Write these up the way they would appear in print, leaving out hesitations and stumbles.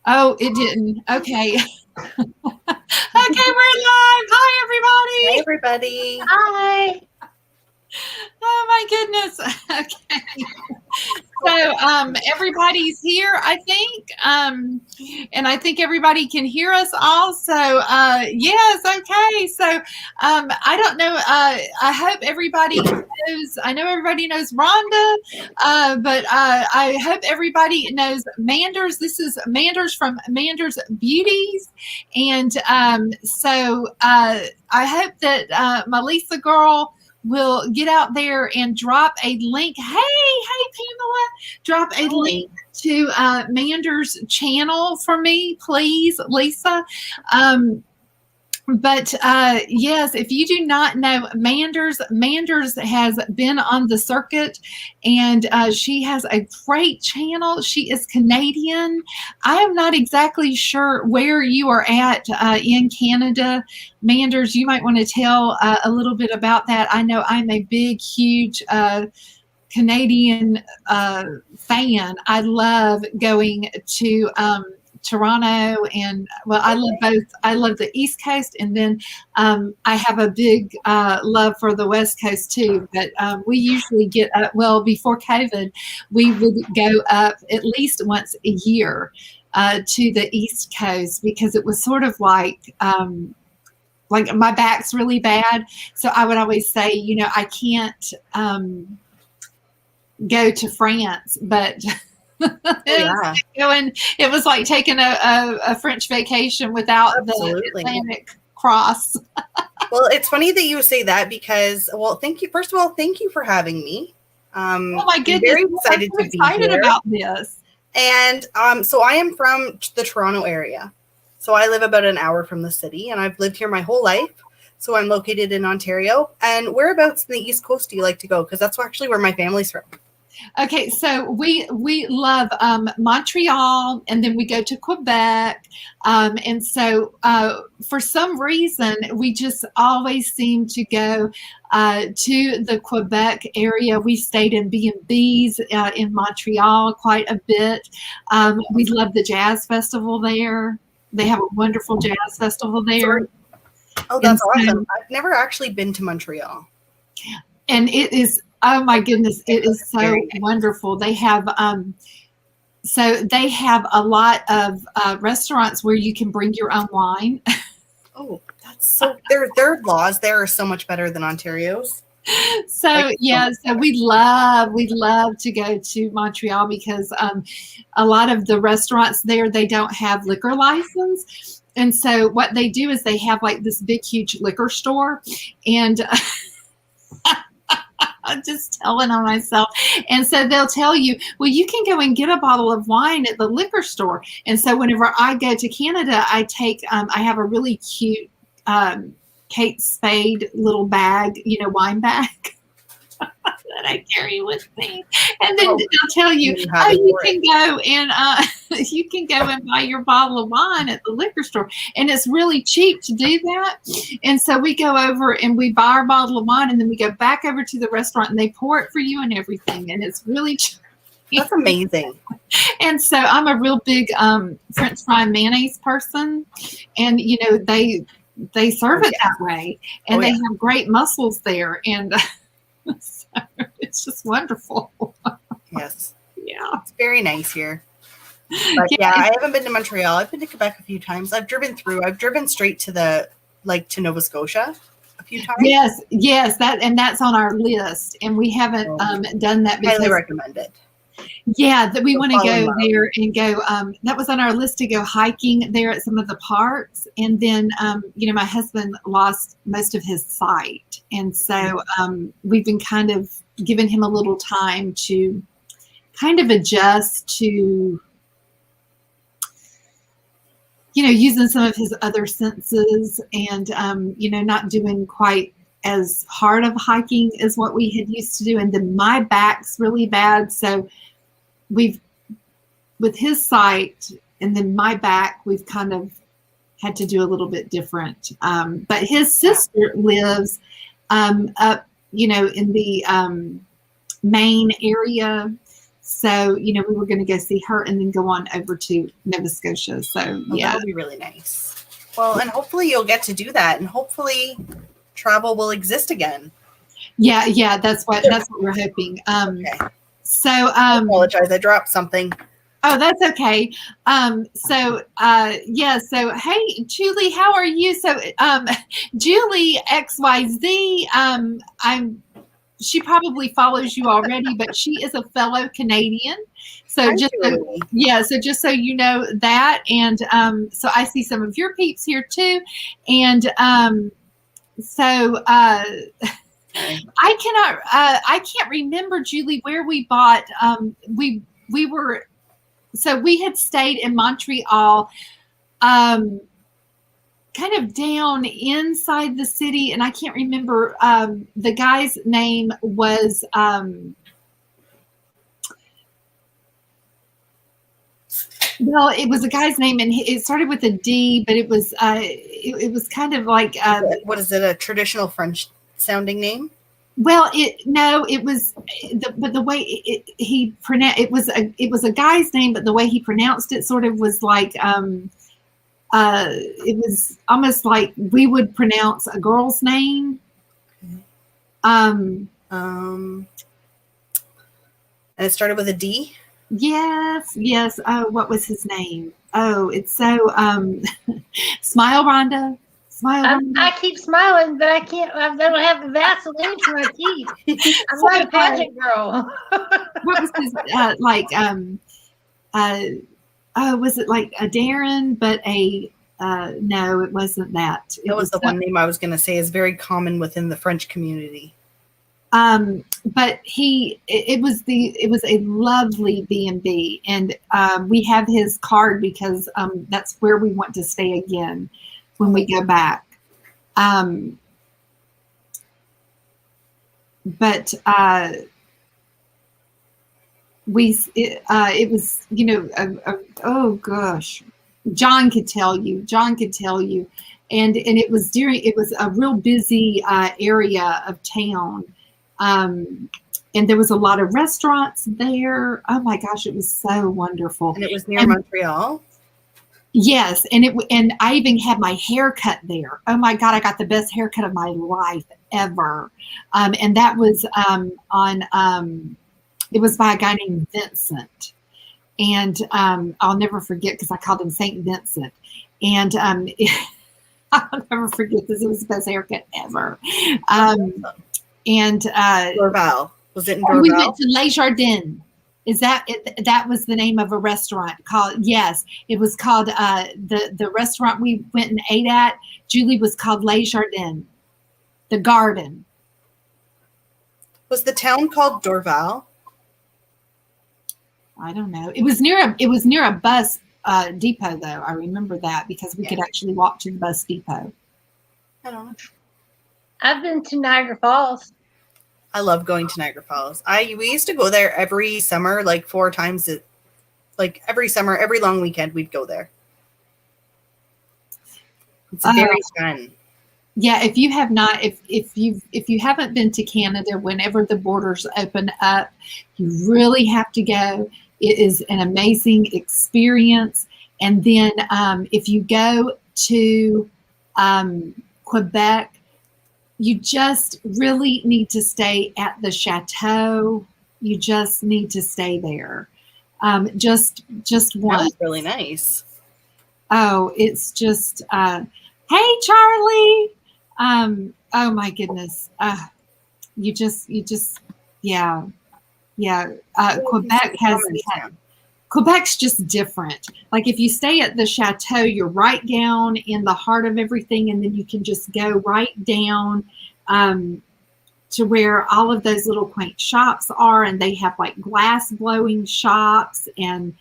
Oh, it didn't. Okay. Okay, we're live. Hi, Hi, everybody. everybody. Hi. Oh my goodness. Okay. So everybody's here, I think. And I think everybody can hear us all. So yes, okay. So I don't know. I hope everybody knows. I know everybody knows Rhonda, but I hope everybody knows Manders. This is Manders from Manders Beauties, and so I hope that my Lisa girl will get out there and drop a link. Hey, Pamela, drop a link to Manders' channel for me, please, Lisa. But yes, if you do not know Manders has been on the circuit, and she has a great channel. She is Canadian. I am not exactly sure where you are at in Canada. Manders, you might want to tell a little bit about that. I know I'm a big, huge Canadian fan. I love going to Toronto, and well, I love both. I love the East Coast, and then I have a big love for the West Coast too. But we usually get up. Well, before COVID, we would go up at least once a year to the East Coast, because it was sort of like my back's really bad, so I would always say, I can't go to France, but it was like taking a French vacation without the Atlantic cross. Well, it's funny that you say that because, well, thank you. First of all, thank you for having me. Oh my goodness. I'm very excited to be here about this. And so I am from the Toronto area. So I live about an hour from the city, and I've lived here my whole life. So I'm located in Ontario. And whereabouts in the East Coast do you like to go? Because that's actually where my family's from. Okay, so we love Montreal, and then we go to Quebec, and so for some reason we just always seem to go to the Quebec area. We stayed in B&Bs in Montreal quite a bit. We love the jazz festival there. They have a wonderful jazz festival there. Oh, that's awesome. I've never actually been to Montreal. And it is, oh my goodness, it is so wonderful. They have they have a lot of restaurants where you can bring your own wine. Oh, that's so their laws there are so much better than Ontario's. So so we love to go to Montreal, because a lot of the restaurants there, they don't have liquor license. And so what they do is they have like this big, huge liquor store, and I'm just telling on myself. And so they'll tell you, well, you can go and get a bottle of wine at the liquor store. And so whenever I go to Canada, I take, I have a really cute Kate Spade little bag, wine bag that I carry with me. And then they'll tell you, you can go and buy your bottle of wine at the liquor store. And it's really cheap to do that. And so we go over and we buy our bottle of wine, and then we go back over to the restaurant and they pour it for you and everything. And it's really cheap. That's amazing. And so I'm a real big French fry mayonnaise person. And, they serve it that way. And they have great mussels there. And so it's just wonderful. Yes. Yeah. It's very nice here. But I haven't been to Montreal. I've been to Quebec a few times. I've driven through. I've driven straight to to Nova Scotia a few times. Yes. That's on our list. And we haven't done that because highly recommend it. Yeah, that we want to go there and go. That was on our list to go hiking there at some of the parks. And then, my husband lost most of his sight. And so we've been kind of giving him a little time to kind of adjust to, using some of his other senses, and, not doing quite as hard of hiking as what we had used to do. And then my back's really bad. So with his sight and then my back, we've kind of had to do a little bit different. But his sister lives up, in the Maine area. So, we were going to go see her and then go on over to Nova Scotia. So, yeah. That'll be really nice. Well, and hopefully you'll get to do that, and hopefully travel will exist again. Yeah, that's what we're hoping. Okay. So, I apologize, I dropped something. Oh, that's okay. So, hey, Julie, how are you? So, Julie XYZ, she probably follows you already, but she is a fellow Canadian. So just so you know that, and so I see some of your peeps here too, and I can't remember, Julie, where we bought. We had stayed in Montreal, kind of down inside the city, and I can't remember. The guy's name was it was a guy's name, and it started with a D, but it was kind of like what is it? A traditional French sounding name? Well, it was, but the way he pronounced it was a guy's name, but the way he pronounced it sort of was like it was almost like we would pronounce a girl's name. And it started with a D. Yes. Oh, what was his name? Oh, it's so Smile, Rhonda. I keep smiling, but I can't. I don't have the Vaseline for my teeth. I'm not a pageant girl. What was his was it like a Darren? But no, it wasn't that. It was the one name I was going to say is very common within the French community. But it was a lovely B&B, and we have his card because that's where we want to stay again when we go back. But it was, oh gosh, John could tell you, and it was a real busy area of town. And there was a lot of restaurants there. Oh my gosh, it was so wonderful. And it was near Montreal. Yes, and I even had my hair cut there. Oh my God, I got the best haircut of my life ever. And that was it was by a guy named Vincent. And I'll never forget because I called him Saint Vincent. And I'll never forget this. It was the best haircut ever. And Dorval. Was it in Dorval? We went to Les Jardins. Is that it? That was the name of a restaurant called, yes, it was called, the restaurant we went and ate at, Julie, was called Les Jardins, the garden. Was the town called Dorval? I don't know. It was near a bus depot though. I remember that because we could actually walk to the bus depot. I don't know. I've been to Niagara Falls. I love going to Niagara Falls. We used to go there every summer, like 4 times. Every summer, every long weekend, we'd go there. It's very fun. Yeah, if you have not, if you haven't been to Canada, whenever the borders open up, you really have to go. It is an amazing experience. And then if you go to Quebec, you just really need to stay at the chateau. You just need to stay there. Just once. That was really nice. Oh, it's just, hey, Charlie. Oh my goodness. You just, yeah. Quebec's just different. Like if you stay at the chateau, you're right down in the heart of everything, and then you can just go right down to where all of those little quaint shops are, and they have like glass blowing shops, and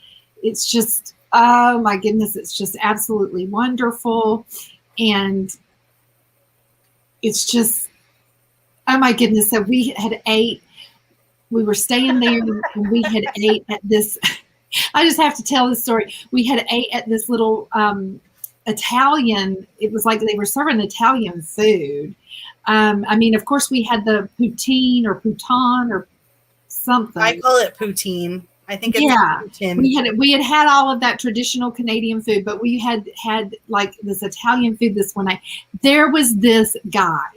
it's just, oh my goodness, it's just absolutely wonderful. And it's just, oh my goodness. So we were staying there, and we had ate at this, I just have to tell this story. We had ate at this little Italian, it was like they were serving Italian food. I mean, of course, we had the poutine or something. I call it poutine. I think it's Yeah, Tim. we had all of that traditional Canadian food, but we had like this Italian food this one night. There was this guy.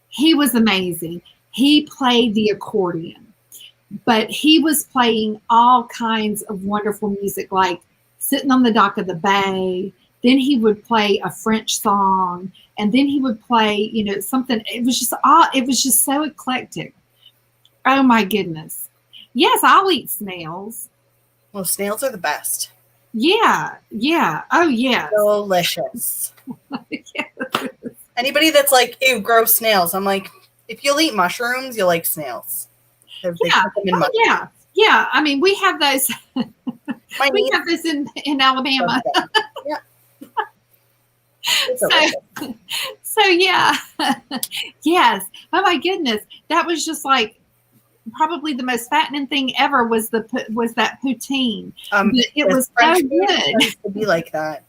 He was amazing. He played the accordion, but he was playing all kinds of wonderful music, like Sitting on the Dock of the Bay. Then he would play a French song, and then he would play, something. It was just so eclectic. Oh my goodness. Yes, I'll eat snails. Well, snails are the best. Yeah. Oh, yeah. Delicious. Yes. Anybody that's like, ew, gross snails, I'm like, if you'll eat mushrooms, you'll like snails. They put them in mushrooms. Yeah. I mean, we have those. We have this in Alabama. Yeah. So yeah. Yes. Oh my goodness. That was just like probably the most fattening thing ever was that poutine. It was so good. To be like that.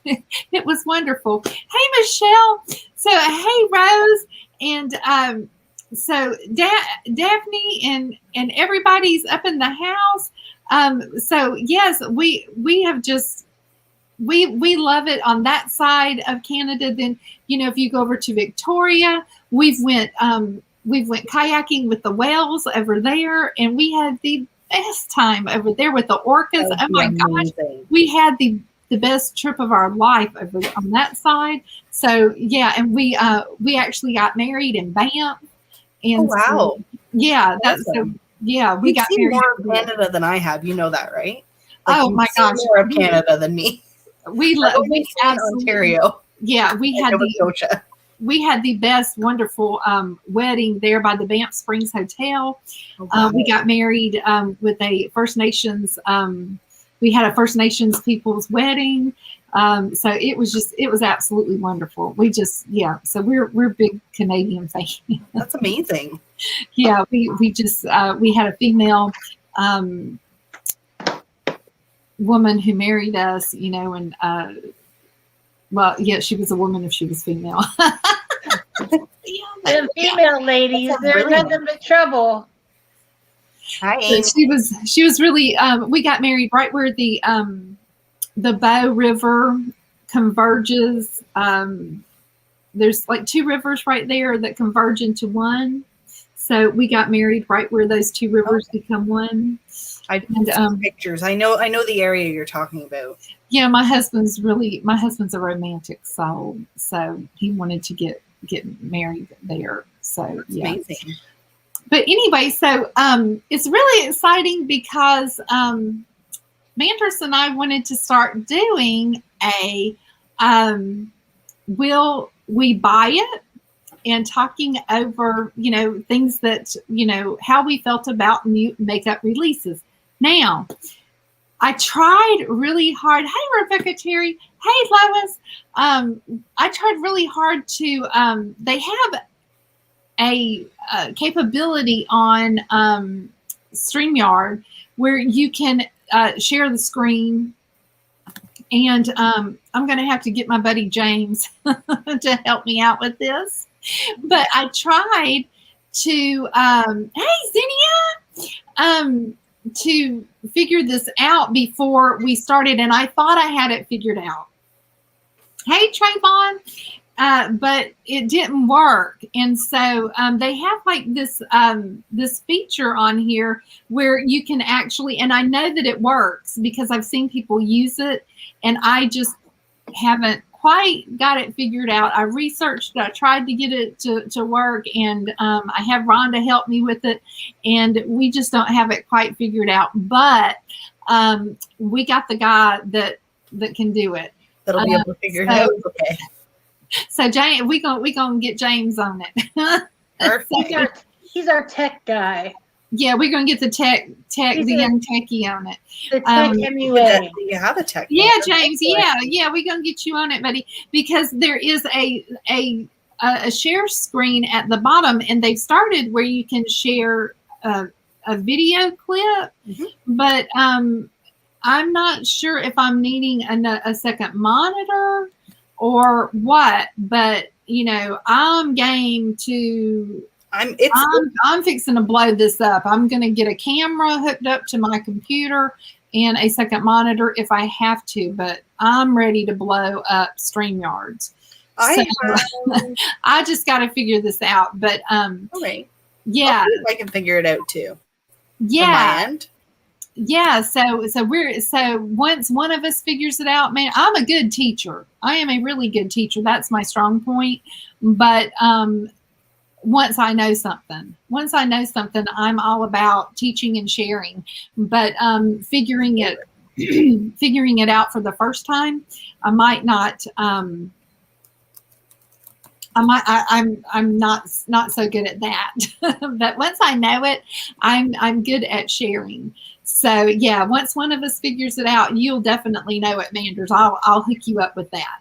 It was wonderful. Hey, Michelle. So, hey, Rose. And so Daphne and everybody's up in the house. So, yes, we have just, we love it on that side of Canada. Then, if you go over to Victoria, we went kayaking with the whales over there, and we had the best time over there with the orcas. Oh my gosh, we had the best trip of our life over on that side. So yeah, and we actually got married in Banff. And wow. So, yeah, that's awesome. So yeah, we got seen married more of Canada than I have. You know that, right? Like, oh my gosh, more of Canada than me. We absolutely Ontario. Yeah, we had the best, wonderful wedding there by the Banff Springs Hotel. Oh, wow. We got married with a First Nations. We had a First Nations people's wedding. So it was absolutely wonderful. So we're big Canadian fans. That's amazing. Yeah, we had a female woman who married us, and well, yeah, she was a woman if she was female. Them female ladies, they're nothing but trouble. Hi. She was really. We got married right where the Bow River converges. There's like two rivers right there that converge into one. So we got married right where those two rivers become one. Pictures. I know the area you're talking about. Yeah, my husband's a romantic soul, so he wanted to get married there. So that's amazing. But anyway, so it's really exciting because Manders and I wanted to start doing a will we buy it, and talking over things that how we felt about new makeup releases. Now, I tried really hard. Hey, Rebecca Terry. Hey, Lois. I tried really hard to. They have a capability on StreamYard where you can share the screen. And I'm going to have to get my buddy James to help me out with this. But I tried to, hey, Zinnia, to figure this out before we started, and I thought I had it figured out. Hey, Trayvon, but it didn't work, and so they have like this this feature on here where you can actually, and I know that it works because I've seen people use it, and I just haven't quite got it figured out. I researched, I tried to get it to work, and I have Rhonda help me with it, and we just don't have it quite figured out. But we got the guy that can do it. That'll be able to figure it out. Okay. So James, we gonna get James on it. Perfect. He's our tech guy. Yeah, we're gonna get the young techie on it. The tech MUA. You have a tech. Yeah, James. Yeah, we're gonna get you on it, buddy, because there is a share screen at the bottom, and they've started where you can share a video clip, but I'm not sure if I'm needing a second monitor or what. But I'm game to. I'm fixing to blow this up. I'm going to get a camera hooked up to my computer and a second monitor if I have to, but I'm ready to blow up StreamYards. I just got to figure this out, but okay. Yeah, I can figure it out too. Yeah. On my end. Yeah, so once one of us figures it out, man, I'm a good teacher. I am a really good teacher. That's my strong point. But once I know something, I'm all about teaching and sharing. But figuring it out for the first time, I might not. I'm not so good at that. But once I know it, I'm good at sharing. So yeah, once one of us figures it out, you'll definitely know it, Manders. I'll hook you up with that.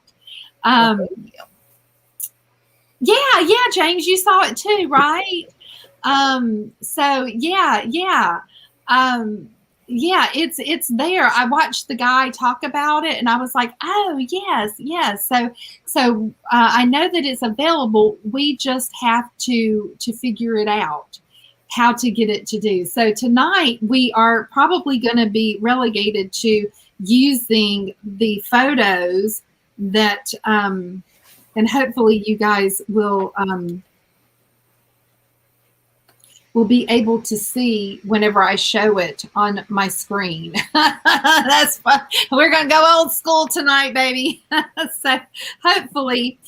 Yeah, James, you saw it too, right? So yeah, it's there. I watched the guy talk about it, and I was like, oh yes. So I know that it's available. We just have to figure it out, how to get it to do. So tonight we are probably going to be relegated to using the photos that, and hopefully you guys will be able to see whenever I show it on my screen. That's fun. We're going to go old school tonight, baby. So hopefully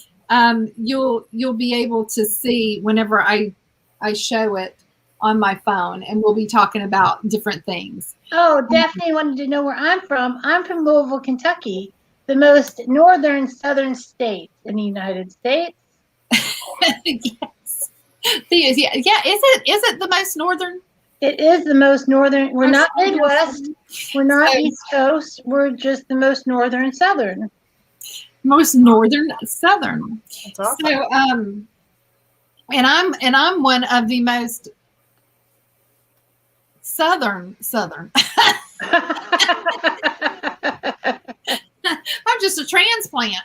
you'll be able to see whenever I show it on my phone, and we'll be talking about different things. Oh, definitely wanted to know where I'm from. I'm from Louisville, Kentucky, the most northern southern state in the United States. Yes. Yeah. Is it the most northern? It is the most northern. We're not Midwest. We're not East Coast. We're just the most northern southern. Most northern southern. That's awesome. So and I'm one of the most southern. I'm just a transplant.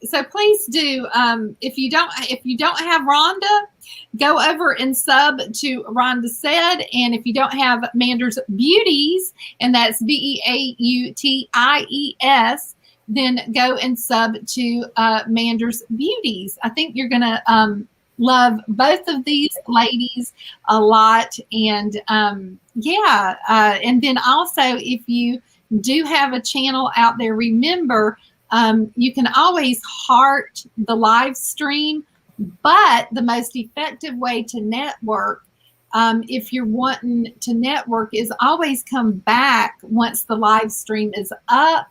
So please do, if you don't have Rhonda, go over and sub to Rhonda Said, and if you don't have Manders Beauties, and that's BEAUTIES, then go and sub to Manders Beauties. I think you're gonna love both of these ladies a lot, and and then also if you do have a channel out there, remember you can always heart the live stream, but the most effective way to network, if you're wanting to network, is always come back once the live stream is up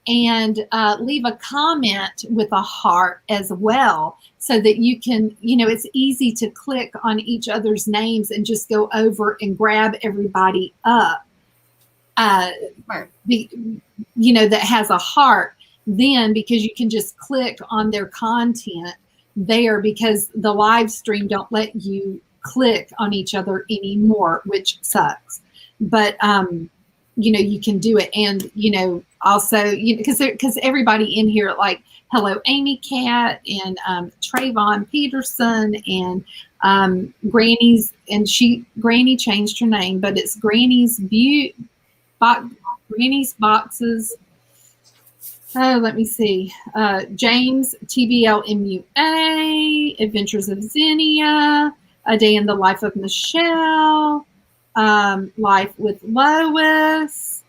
and leave a comment with a heart as well, so that you can, it's easy to click on each other's names and just go over and grab everybody up. That has a heart, then, because you can just click on their content there, because the live stream don't let you click on each other anymore, which sucks. But you can do it, and also because everybody in here, like, hello Amy Cat and Trayvon Peterson and Granny's, and Granny changed her name, but it's Granny's Granny's Boxes. Oh, let me see. James, TBLMUA, Adventures of Xenia, A Day in the Life of Michelle, Life with Lois.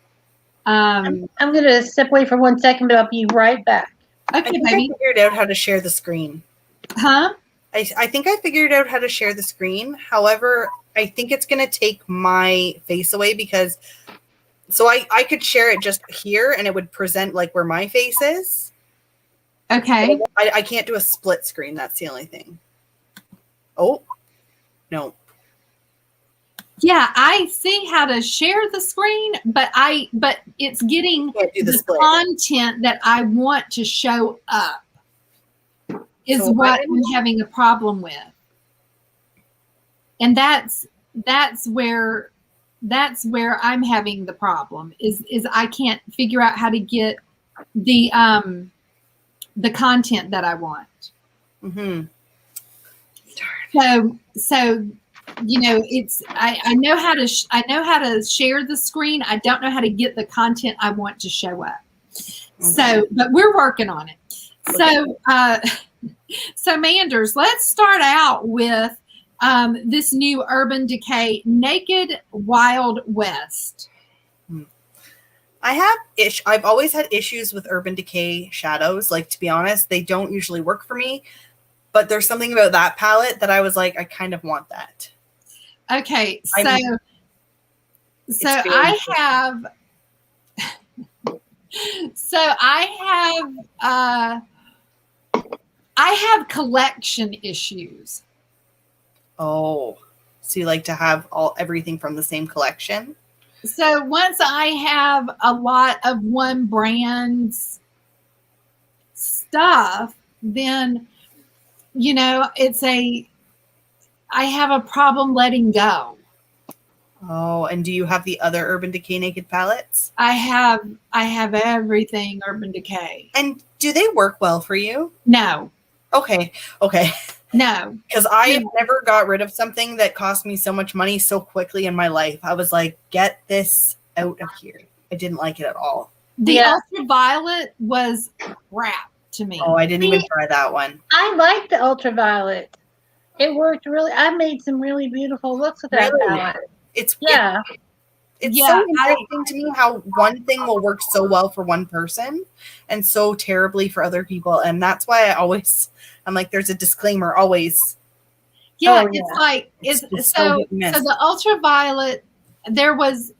I'm going to step away for 1 second, but I'll be right back. Okay, baby. I figured out how to share the screen. Huh? I think I figured out how to share the screen. However, I think it's going to take my face away, because so I could share it just here and it would present like where my face is. Okay. I can't do a split screen. That's the only thing. Oh, no. Yeah, I see how to share the screen, but it's getting the content that I want to show up is what I'm having a problem with. And that's where I'm having the problem is I can't figure out how to get the the content that I want. Mm-hmm. So it's I know how to share the screen. I don't know how to get the content I want to show up. Okay. So, but we're working on it. Okay. So Manders, let's start out with this new Urban Decay Naked Wild West. I've always had issues with Urban Decay shadows. Like, to be honest, they don't usually work for me. But there's something about that palette that I was like, I kind of want that. Okay, so I have collection issues. Oh, so you like to have everything from the same collection? So once I have a lot of one brand's stuff, then, I have a problem letting go. Oh, and do you have the other Urban Decay Naked palettes? I have everything Urban Decay. And do they work well for you? No. Okay. No. Because I have never got rid of something that cost me so much money so quickly in my life. I was like, get this out of here. I didn't like it at all. The ultraviolet was crap to me. Oh, I didn't even try that one. I like the ultraviolet. It worked really. I made some really beautiful looks with that palette. It's so interesting to me how one thing will work so well for one person and so terribly for other people. And that's why I'm like, there's a disclaimer always. Yeah, it's like so the ultraviolet, there was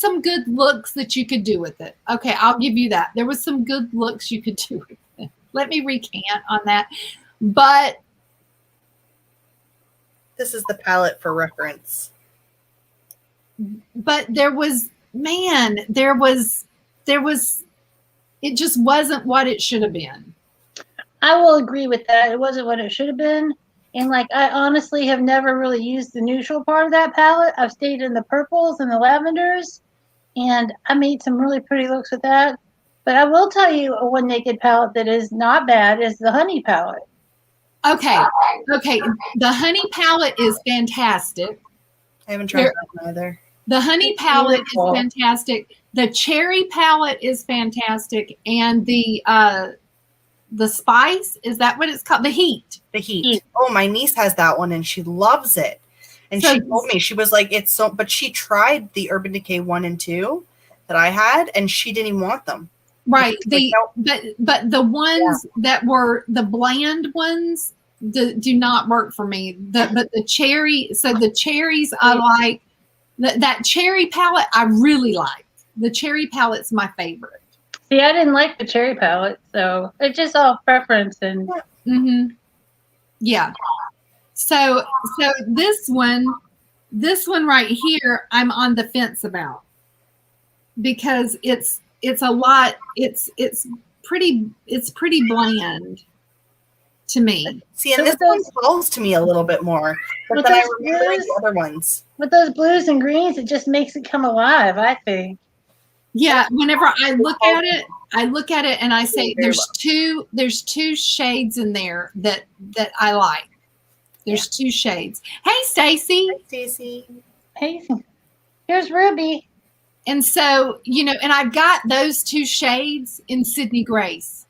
some good looks that you could do with it. Okay, I'll give you that. There was some good looks you could do with it. Let me recant on that. But this is the palette for reference. But it just wasn't what it should have been. I will agree with that. It wasn't what it should have been. And I honestly have never really used the neutral part of that palette. I've stayed in the purples and the lavenders, and I made some really pretty looks with that. But I will tell you one naked palette that is not bad is the honey palette. Okay. The honey palette is fantastic. I haven't tried that either. The honey palette is fantastic. The cherry palette is fantastic, and the spice, is that what it's called? The heat. The heat. Oh, my niece has that one, and she loves it. And she told me, she was like, but she tried the Urban Decay 1 and 2 that I had, and she didn't even want them. Right. But the ones that were the bland ones do not work for me. But the cherries, I like. That cherry palette, I really like. The cherry palette's my favorite. See, I didn't like the cherry palette, so it's just all preference and. Mm-hmm. Yeah. So this one right here, I'm on the fence about, because it's a lot. It's pretty bland to me. See, and this one calls to me a little bit more, but then I remember the other ones. With those blues and greens, it just makes it come alive, I think. Yeah, whenever I look at it and I say there's two shades in there that I like. There's two shades. Hey, Stacy. Hi, Stacy. Hey, here's Ruby. And so, and I've got those two shades in Sydney Grace.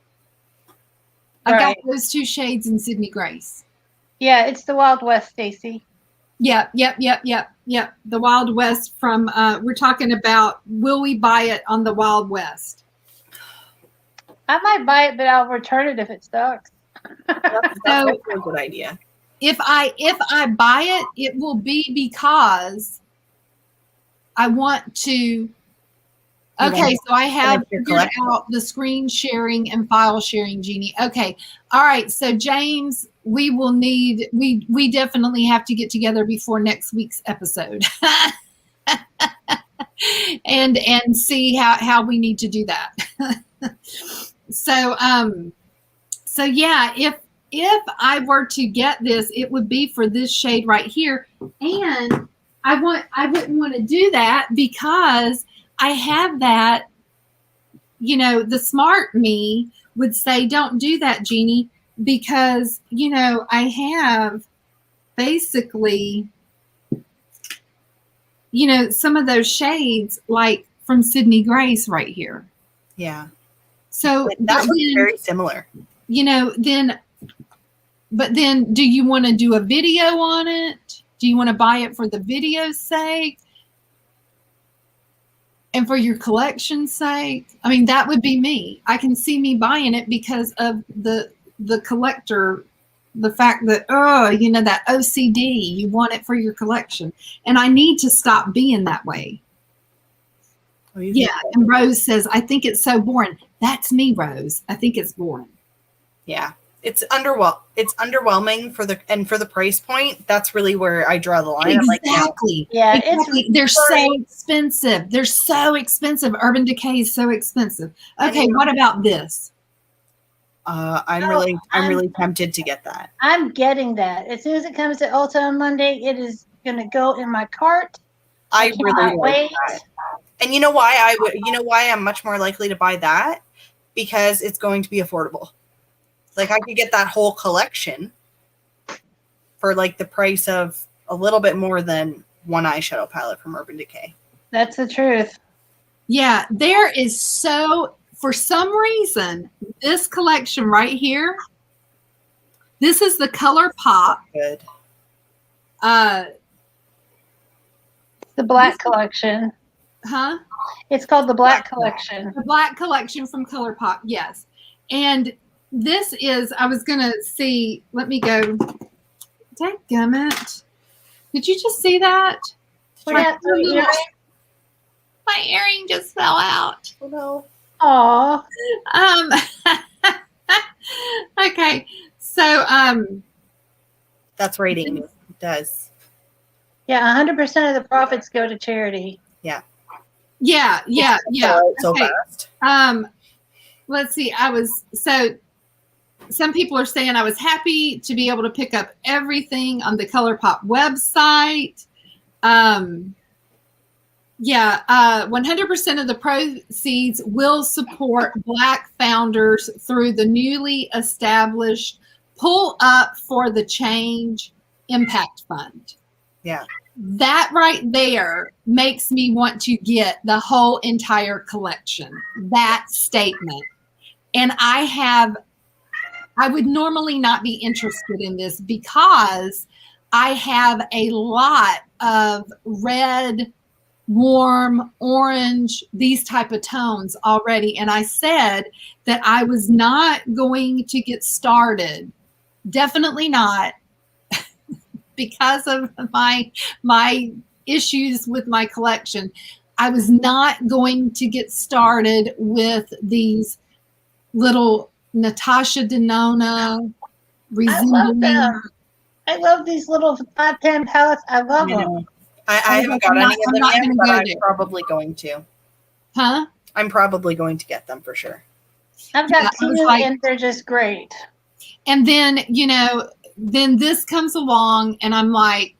I got those two shades in Sydney Grace. Yeah, it's the Wild West, Stacy. Yep. The Wild West from, we're talking about, will we buy it on the Wild West? I might buy it, but I'll return it if it sucks. That's a good idea. If I buy it, it will be because I want to. Okay, so I have figured out the screen sharing and file sharing, Jeannie. Okay, all right. So James, we definitely have to get together before next week's episode, and see how we need to do that. So yeah, if I were to get this, it would be for this shade right here, and I wouldn't want to do that because I have that, the Smart Me would say, don't do that, Jeannie, because, you know, I have basically, you know, some of those shades like from Sydney Grace right here. Yeah. So that looks very similar. You know, but then do you want to do a video on it? Do you want to buy it for the video's sake? And for your collection's sake? I mean, that would be me. I can see me buying it because of the collector, the fact that, oh, you know, that OCD, you want it for your collection. And I need to stop being that way. Oh, yeah. And Rose says, I think it's so boring. That's me, Rose. I think it's boring. Yeah. It's underwhelming for the price point. That's really where I draw the line. Exactly. Yeah, exactly. They're so expensive. They're so expensive. Urban Decay is so expensive. Okay, what about this? I'm really tempted to get that. I'm getting that. As soon as it comes to Ulta on Monday, it is going to go in my cart. I really like that. And you know why I'm much more likely to buy that? Because it's going to be affordable. Like, I could get that whole collection for like the price of a little bit more than one eyeshadow palette from Urban Decay. That's the truth. Yeah, there is for some reason, this collection right here, this is the Color Pop. Good. The Black Collection. Huh? It's called the Black Collection. The Black Collection from Color Pop, yes. And this is, I was going to see, let me go. Dadgummit. Did you just see that? My earring just fell out. Oh, no. Aw. Okay. So, that's rating. It does. Yeah, 100% of the profits go to charity. Yeah. Yeah. So okay. fast. Let's see. Some people are saying I was happy to be able to pick up everything on the ColourPop website. 100% of the proceeds will support Black founders through the newly established Pull Up for the Change Impact Fund. Yeah. That right there makes me want to get the whole entire collection, that statement. And I would normally not be interested in this because I have a lot of red, warm, orange, these type of tones already. And I said that I was not going to get started. Definitely not. Because of my issues with my collection, I was not going to get started with these little Natasha Denona resembling. I love these little 510 palettes. I love them. I haven't got any of them yet, but I'm probably going to. Huh? I'm probably going to get them for sure. I've got two, and they're just great. And then, then this comes along, and I'm like,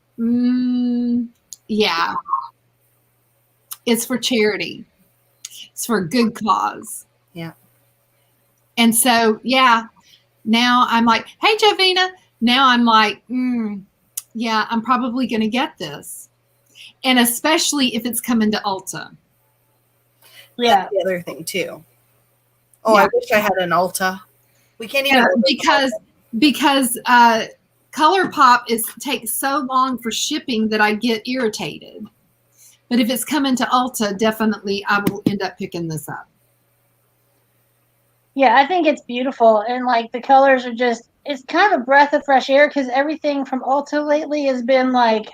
yeah, it's for charity. It's for a good cause. Yeah. And so, yeah, now I'm like, hey, Jovina. Now I'm like, yeah, I'm probably going to get this. And especially if it's coming to Ulta. Yeah. That's the other thing, too. Oh, yeah. I wish I had an Ulta. We can't even. Because ColourPop takes so long for shipping that I get irritated. But if it's coming to Ulta, definitely I will end up picking this up. Yeah, I think it's beautiful. And like the colors are it's kind of a breath of fresh air because everything from Ulta lately has been like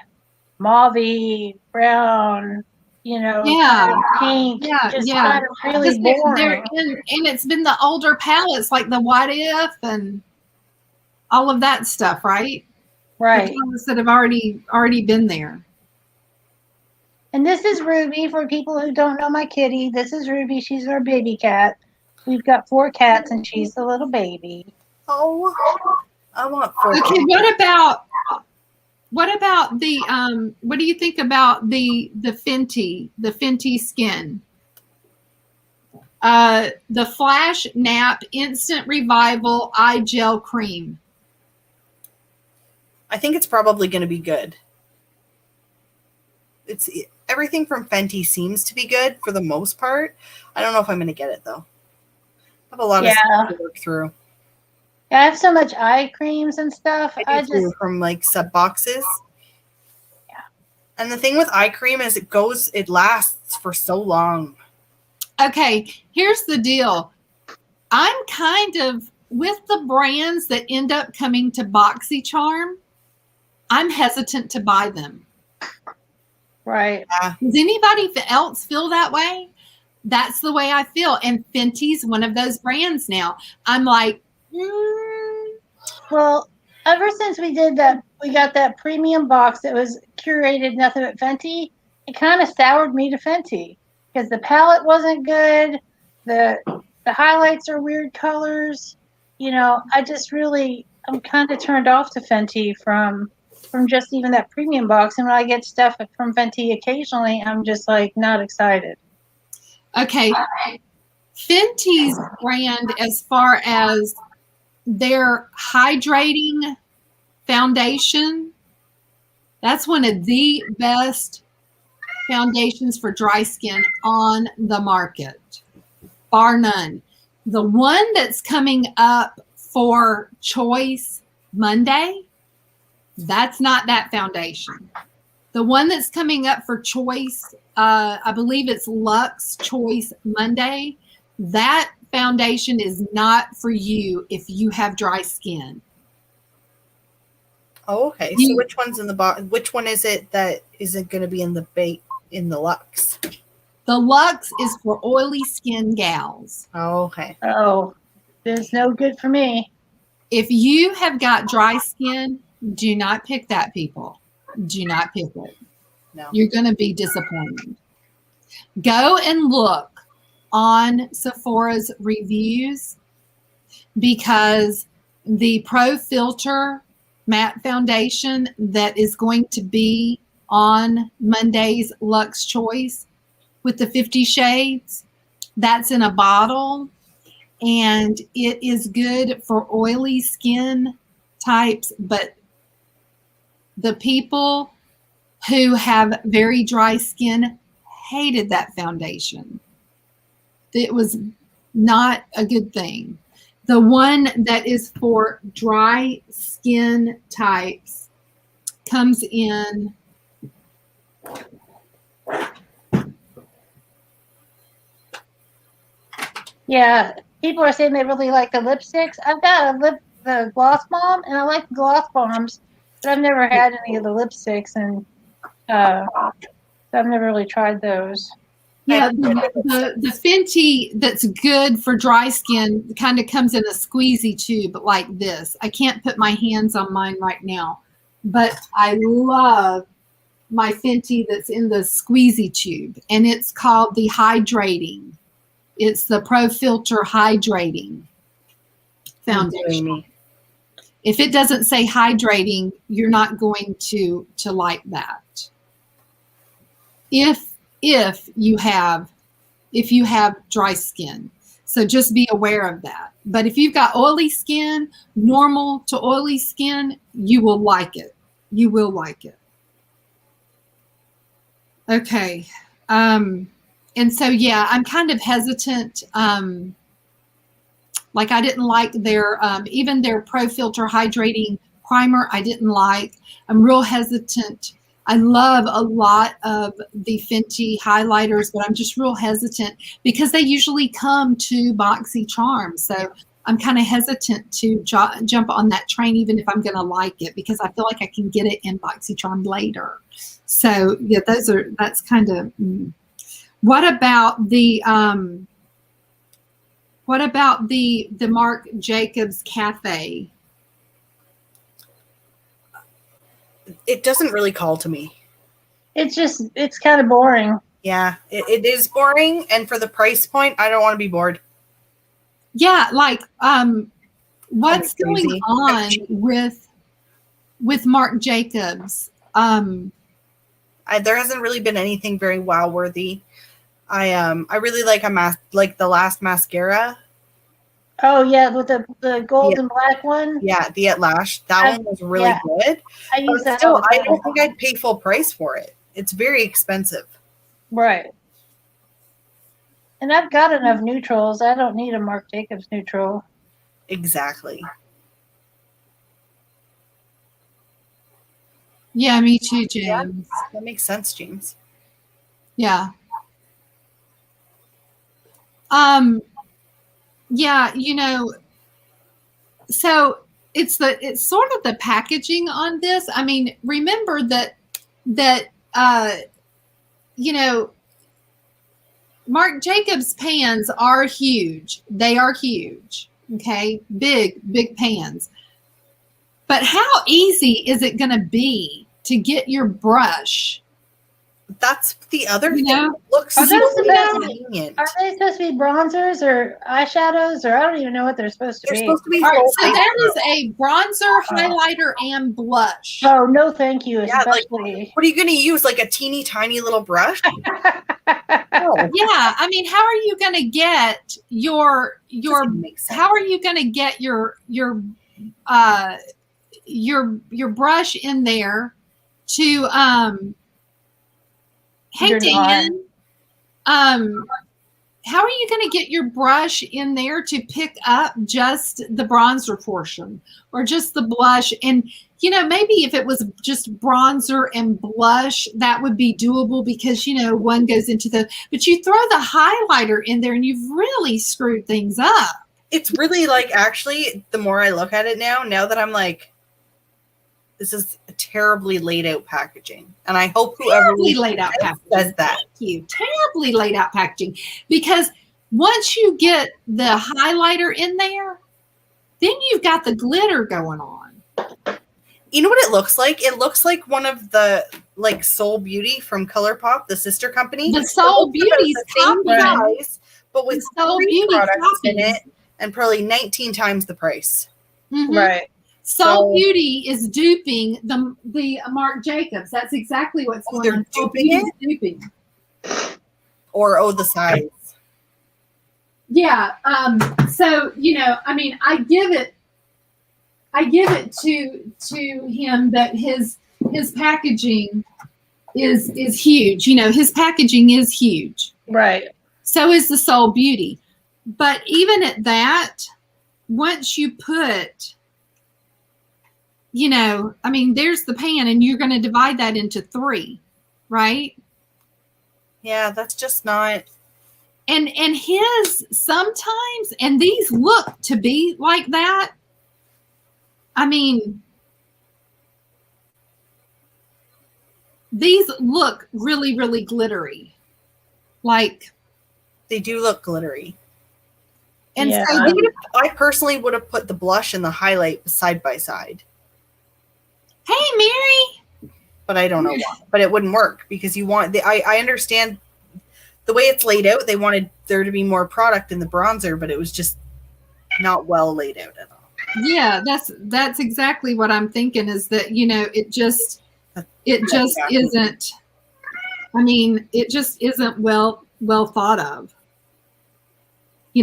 mauve, brown, kind of pink, kind of really boring. And it's been the older palettes like the What If and all of that stuff, right? Right. The palettes that have already been there. And this is Ruby for people who don't know my kitty. This is Ruby. She's our baby cat. We've got 4 cats and she's the little baby. Oh, I want 4. Okay, what about the what do you think about the Fenty skin? the Flash Nap Instant Revival Eye Gel Cream. I think it's probably going to be good. It's everything from Fenty seems to be good for the most part. I don't know if I'm going to get it though. I have a lot of stuff to work through. Yeah, I have so much eye creams and stuff. I do too, from like sub boxes. Yeah. And the thing with eye cream is it lasts for so long. Okay, here's the deal. I'm kind of with the brands that end up coming to BoxyCharm, I'm hesitant to buy them. Right. Does anybody else feel that way? That's the way I feel. And Fenty's one of those brands now. I'm like, Well, ever since we got that premium box that was curated nothing but Fenty, it kind of soured me to Fenty because the palette wasn't good. The highlights are weird colors. You know, I'm kind of turned off to Fenty from just even that premium box. And when I get stuff from Fenty occasionally, I'm just like not excited. okay. Fenty's brand, as far as their hydrating foundation, that's one of the best foundations for dry skin on the market, bar none. The one that's coming up for Choice Monday, that's not that foundation. The one that's coming up for Choice, I believe it's Luxe Choice Monday, that foundation is not for you if you have dry skin. Oh, okay. So which one's in the box? Which one is it that isn't going to be in the Luxe? The Luxe is for oily skin gals. Oh, okay. Oh, it's no good for me. If you have got dry skin, do not pick that, people. Do not pick it. No. You're going to be disappointed. Go and look on Sephora's reviews, because the Pro Filter matte foundation that is going to be on Monday's Luxe Choice with the 50 shades, that's in a bottle, and it is good for oily skin types, but the people who have very dry skin hated that foundation. It was not a good thing. The one that is for dry skin types comes in Yeah, people are saying they really like the lipsticks. I've got the Gloss Bomb, and I like Gloss Bombs, but I've never had any of the lipsticks, and so I've never really tried those. Yeah, the Fenty that's good for dry skin kind of comes in a squeezy tube like this. I can't put my hands on mine right now, but I love my Fenty that's in the squeezy tube, and it's called the Hydrating. It's the Pro Filter Hydrating foundation. If it doesn't say hydrating, you're not going to like that. If you have dry skin. So just be aware of that. But if you've got oily skin, normal to oily skin, you will like it. You will like it. Okay. And so, yeah, I'm kind of hesitant. Like I didn't like their, even their Pro Filter Hydrating Primer, I didn't like. I'm real hesitant. I love a lot of the Fenty highlighters, but I'm just real hesitant because they usually come to BoxyCharm. So I'm kind of hesitant to jump on that train, even if I'm going to like it, because I feel like I can get it in BoxyCharm later. So yeah, that's kind of. What about the Marc Jacobs Cafe? It doesn't really call to me. It's kind of boring. Yeah, it is boring, and for the price point, I don't want to be bored. Yeah, like what's going on with Marc Jacobs? There hasn't really been anything very wow worthy. I really like like the last mascara. Oh yeah, with the gold and black one. Yeah, the At Lash. That one was really good. I use that. Still, I don't think I'd pay full price for it. It's very expensive. Right. And I've got enough neutrals. I don't need a Marc Jacobs neutral. Exactly. Yeah, me too, James. Yeah, that makes sense, James. Yeah. Yeah, so it's sort of the packaging on this. I mean, remember that Marc Jacobs pans are huge. They are huge. Okay. Big pans. But how easy is it going to be to get your brush? That's the other thing. It looks so convenient. Are they supposed to be bronzers or eyeshadows, or I don't even know what they're supposed to be? Supposed to be all right, so that is a bronzer, highlighter, and blush. Oh no, thank you. Yeah, Especially. What are you going to use? Like a teeny tiny little brush? Yeah, I mean, how are you going to get your how are you going to get your brush in there to hey Dan, how are you going to get your brush in there to pick up just the bronzer portion or just the blush? And maybe if it was just bronzer and blush, that would be doable because one goes into but you throw the highlighter in there and you've really screwed things up. It's really like, actually, the more I look at it now that I'm like, this is a terribly laid out packaging. And I hope whoever laid out packaging says that. Thank you. Terribly laid out packaging. Because once you get the highlighter in there, then you've got the glitter going on. You know what it looks like? It looks like one of the Soul Beauty from ColourPop, the sister company. The Soul Beauty's same size, but with Soul Beauty products in it, and probably 19 times the price. Mm-hmm. Right. Soul Beauty is duping the Marc Jacobs. That's exactly what's going on. Duping. Or the size. Yeah. So I mean, I give it to him that his packaging is huge. His packaging is huge. Right. So is the Soul Beauty. But even at that, once you put, I mean, there's the pan and you're going to divide that into 3, right? Yeah, that's just not. And his sometimes, and these look to be like that. I mean, these look really, really glittery. Like. They do look glittery. And yeah. so I personally would have put the blush and the highlight side by side. Hey, Mary. But I don't know why. But it wouldn't work because I understand the way it's laid out. They wanted there to be more product in the bronzer, but it was just not well laid out at all. Yeah, that's exactly what I'm thinking is that, it just isn't. I mean, it just isn't well thought of.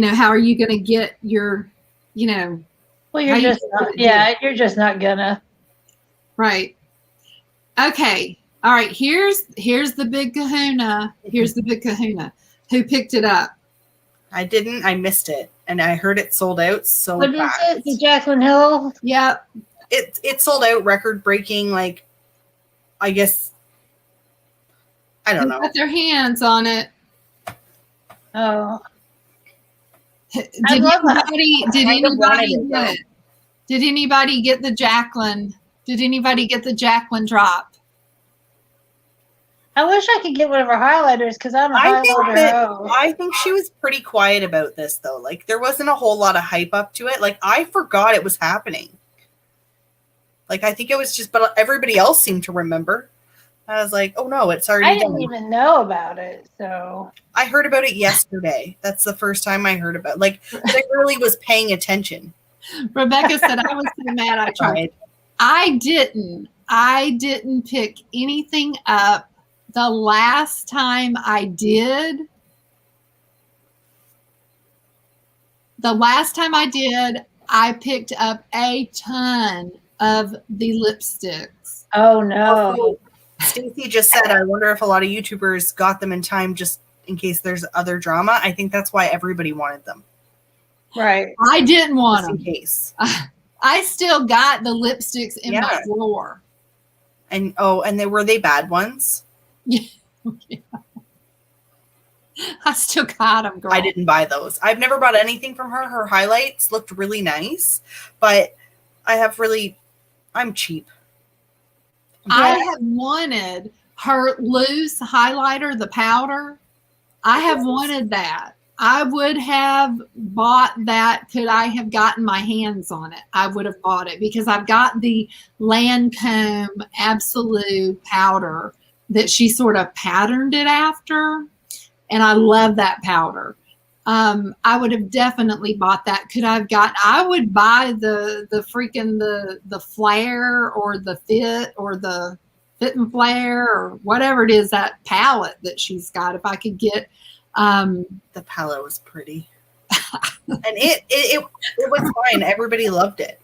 How are you going to get your, well, you're just not gonna. Right. Okay. All right. Here's the big kahuna. Here's the big kahuna. Who picked it up? I didn't. I missed it. And I heard it sold out so fast. What is it? The Jaclyn Hill? Yep. It sold out record breaking, I guess. I don't know. Got their hands on it. Oh. Did anybody get it? Did anybody get the Jaclyn? Did anybody get the Jaclyn drop? I wish I could get one of her highlighters because I'm a highlighter. I think she was pretty quiet about this though. There wasn't a whole lot of hype up to it. I forgot it was happening. I think it was just, but everybody else seemed to remember. I was like, oh no, it's already done. I didn't even know about it, so. I heard about it yesterday. That's the first time I heard about it. I really was paying attention. Rebecca said, I was so mad I tried. I didn't pick anything up. The last time I did, The last time I did, I picked up a ton of the lipsticks. Oh no. Also, Stacy just said, I wonder if a lot of YouTubers got them in time just in case there's other drama. I think that's why everybody wanted them. Right. I didn't want Just in them. case. I still got the lipsticks in my drawer. And were they bad ones? Yeah. I still got them, girl. I didn't buy those. I've never bought anything from her. Her highlights looked really nice, but I'm cheap. I have wanted her loose highlighter, the powder. I have wanted that. I would have bought that. Could I have gotten my hands on it? I would have bought it because I've got the Lancome Absolute powder that she sort of patterned it after. And I love that powder. I would have definitely bought that. Could I have I would buy the freaking the flare or the fit or the fit and flare or whatever it is, that palette that she's got. If I could get the palette was pretty. And it was fine. Everybody loved it.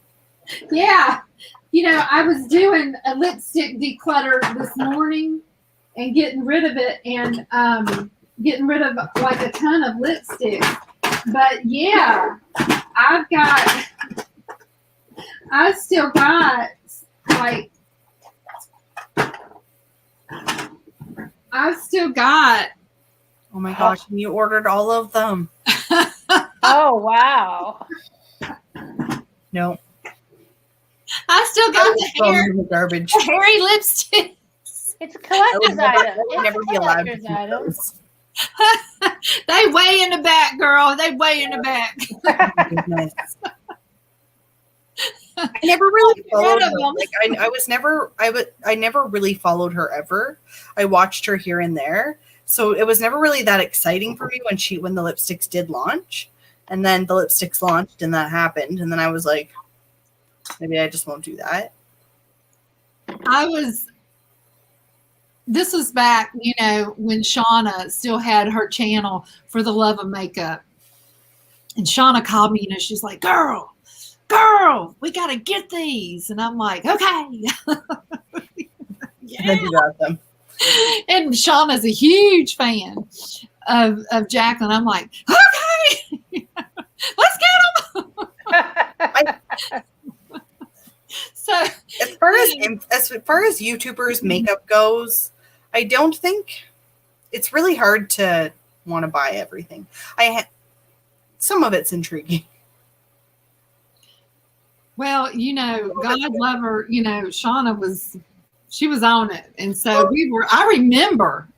Yeah. You know, I was doing a lipstick declutter this morning and getting rid of it and getting rid of like a ton of lipstick. But yeah, I still got like, I've still got. Oh my gosh, and you ordered all of them. Oh, wow. No. I still got the garbage. the hairy lipsticks. It's a collector's item. I would never be allowed to Collector's keep item. those. They weigh in the back, girl. They weigh in the back. Goodness. I never really followed her. them. Like I never really followed her ever. I watched her here and there. So it was never really that exciting for me when the lipsticks did launch. And then the lipsticks launched and that happened. And then I was like, maybe I just won't do that. This was back, you know, when Shauna still had her channel for the love of makeup. And Shauna called me, you know, she's like, girl, we got to get these. And I'm like, okay. Yeah. Then you got them. And Shauna's a huge fan of Jacqueline. I'm like, okay, let's get them. So as far as YouTubers makeup goes, I don't think it's really hard to want to buy everything. Some of it's intriguing. Well, you know, God love her, you know, Shauna was on it. And so I remember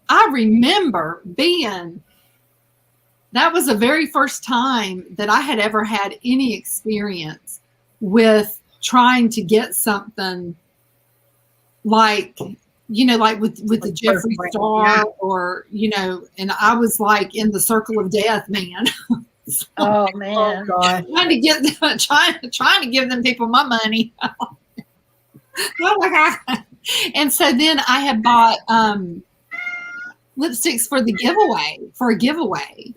that was the very first time that I had ever had any experience with trying to get something like, you know, like with the Jeffree Star or, you know, and I was like in the circle of death, man. So, oh man. Oh, God. trying to give them people my money. Oh my God. And so then I had bought lipsticks for a giveaway.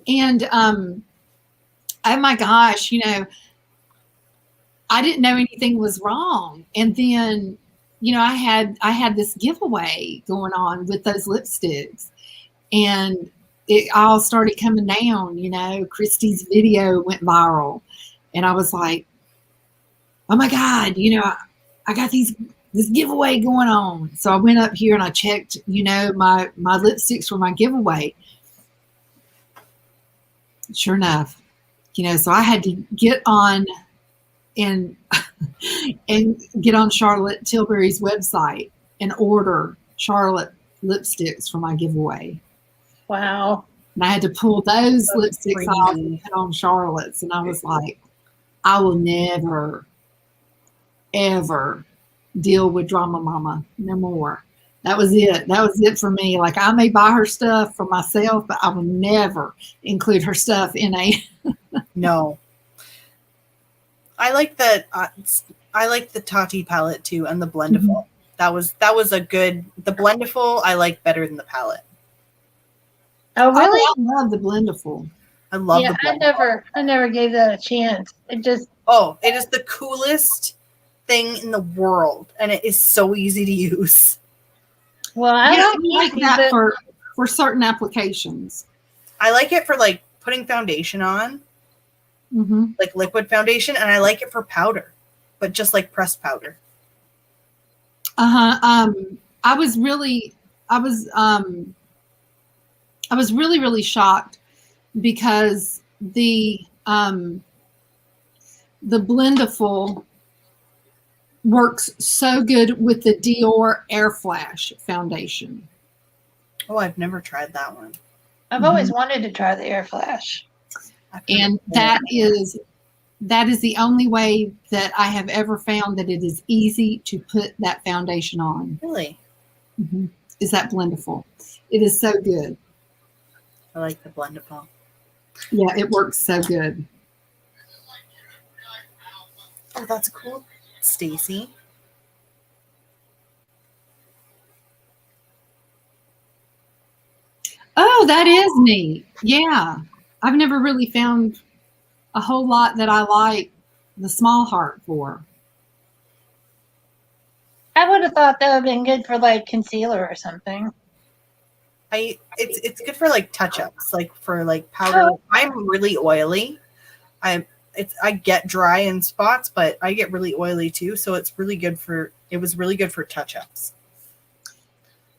And oh my gosh, you know, I didn't know anything was wrong. And then, you know, I had this giveaway going on with those lipsticks. And it all started coming down, you know, Christy's video went viral. And I was like, oh my God, you know, I got this giveaway going on. So I went up here and I checked, you know, my lipsticks for my giveaway. Sure enough, you know, so I had to get on and get on Charlotte Tilbury's website and order Charlotte lipsticks for my giveaway. Wow. And I had to pull those lipsticks crazy. off and put on Charlotte's. And I was like, I will never, ever deal with Drama Mama no more. That was it. That was it for me. Like, I may buy her stuff for myself, but I will never include her stuff in a. No. I like the Tati palette too, and the Blendiful. Mm-hmm. That was a good. The Blendiful I like better than the palette. Oh really? I love the Blendiful. I love Yeah, the I never gave that a chance. It just, Oh, it is the coolest thing in the world, and it is so easy to use. well, I Yeah, don't I like easy, that but for certain applications. I like it for like putting foundation on, Mm-hmm. like liquid foundation, and I like it for powder, but just like pressed powder. I was really, I was, I was really, really shocked because the Blendiful works so good with the Dior Air Flash foundation. Oh, I've never tried that one. I've always wanted to try the air flash. And that is the only way that I have ever found that it is easy to put that foundation on. Really? Mm-hmm. Is that Blendiful. It is so good. I like the Blendiful. Yeah, it works so good. Oh, that's cool, Stacy. Oh, that is neat. Yeah. I've never really found a whole lot that I like the small heart for. I would have thought that would have been good for like concealer or something. It's good for like touch-ups, like for like powder. Oh. I'm really oily. I get dry in spots, but I get really oily too, so it was really good for touch-ups.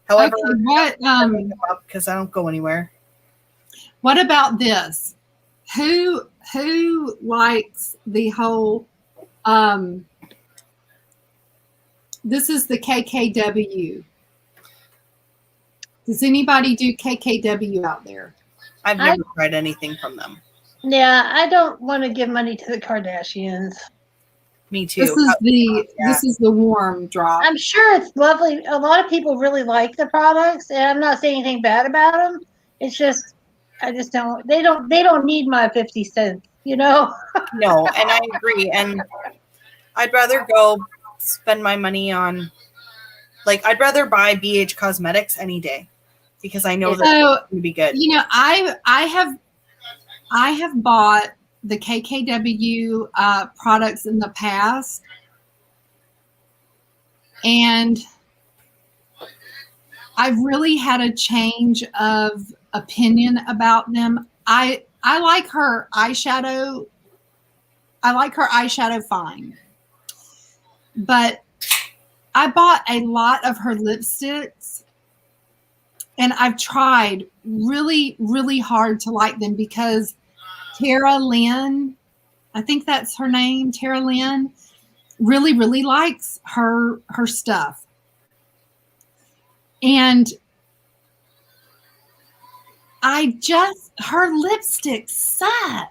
However, Okay, because I don't go anywhere. what about this? Who likes the whole this is the KKW. Does anybody do KKW out there? I've never tried anything from them. Yeah, I don't want to give money to the Kardashians. Me too. This is the warm drop. I'm sure it's lovely. A lot of people really like the products, and I'm not saying anything bad about them. It's just, I just don't. They don't need my 50 cents, you know. No, and I agree. And I'd rather go spend my money on, like, I'd rather buy BH Cosmetics any day because I know that it's going to be good. You know, I have bought the KKW products in the past, and I've really had a change of opinion about them. I like her eyeshadow. I like her eyeshadow fine, but I bought a lot of her lipsticks, and I've tried really, really hard to like them because Tara Lynn, I think that's her name, Tara Lynn, really, really likes her stuff. And her lipsticks suck.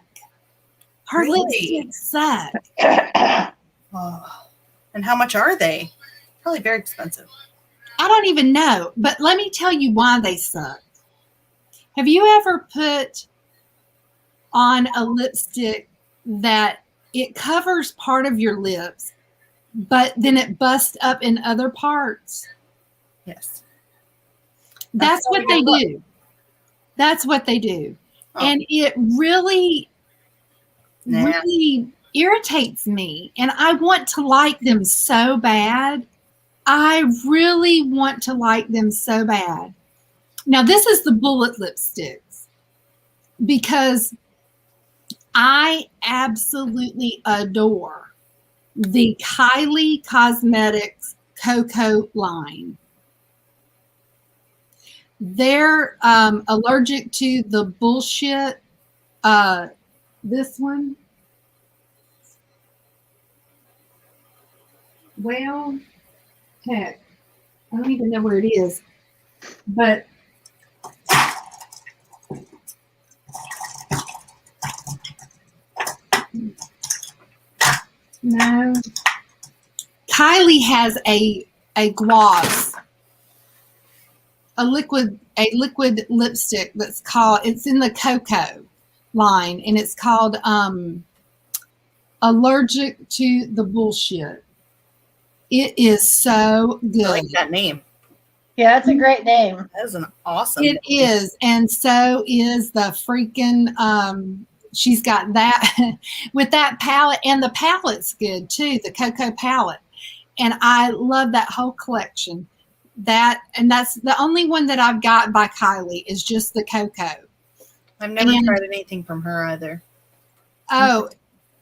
Her lipsticks suck. Oh. And how much are they? Probably very expensive. I don't even know, but let me tell you why they suck. Have you ever put on a lipstick that it covers part of your lips, but then it busts up in other parts? Yes. That's what they do. That's what they do. Oh. And it really, really irritates me. And I want to like them so bad. I really want to like them so bad. Now, this is the bullet lipsticks because I absolutely adore the Kylie Cosmetics Cocoa line. They're allergic to the bullshit. This one. Well, heck, I don't even know where it is, but no. Kylie has a gloss, a liquid lipstick that's called, it's in the Cocoa line, and it's called Allergic to the Bullshit. It is so good. I like that name. Yeah, that's a great name. That is an awesome It name. is, and so is the freaking. She's got that with that palette, and the palette's good too. The cocoa palette, and I love that whole collection. That's the only one that I've got by Kylie is just the cocoa. I've never tried anything from her either. Oh,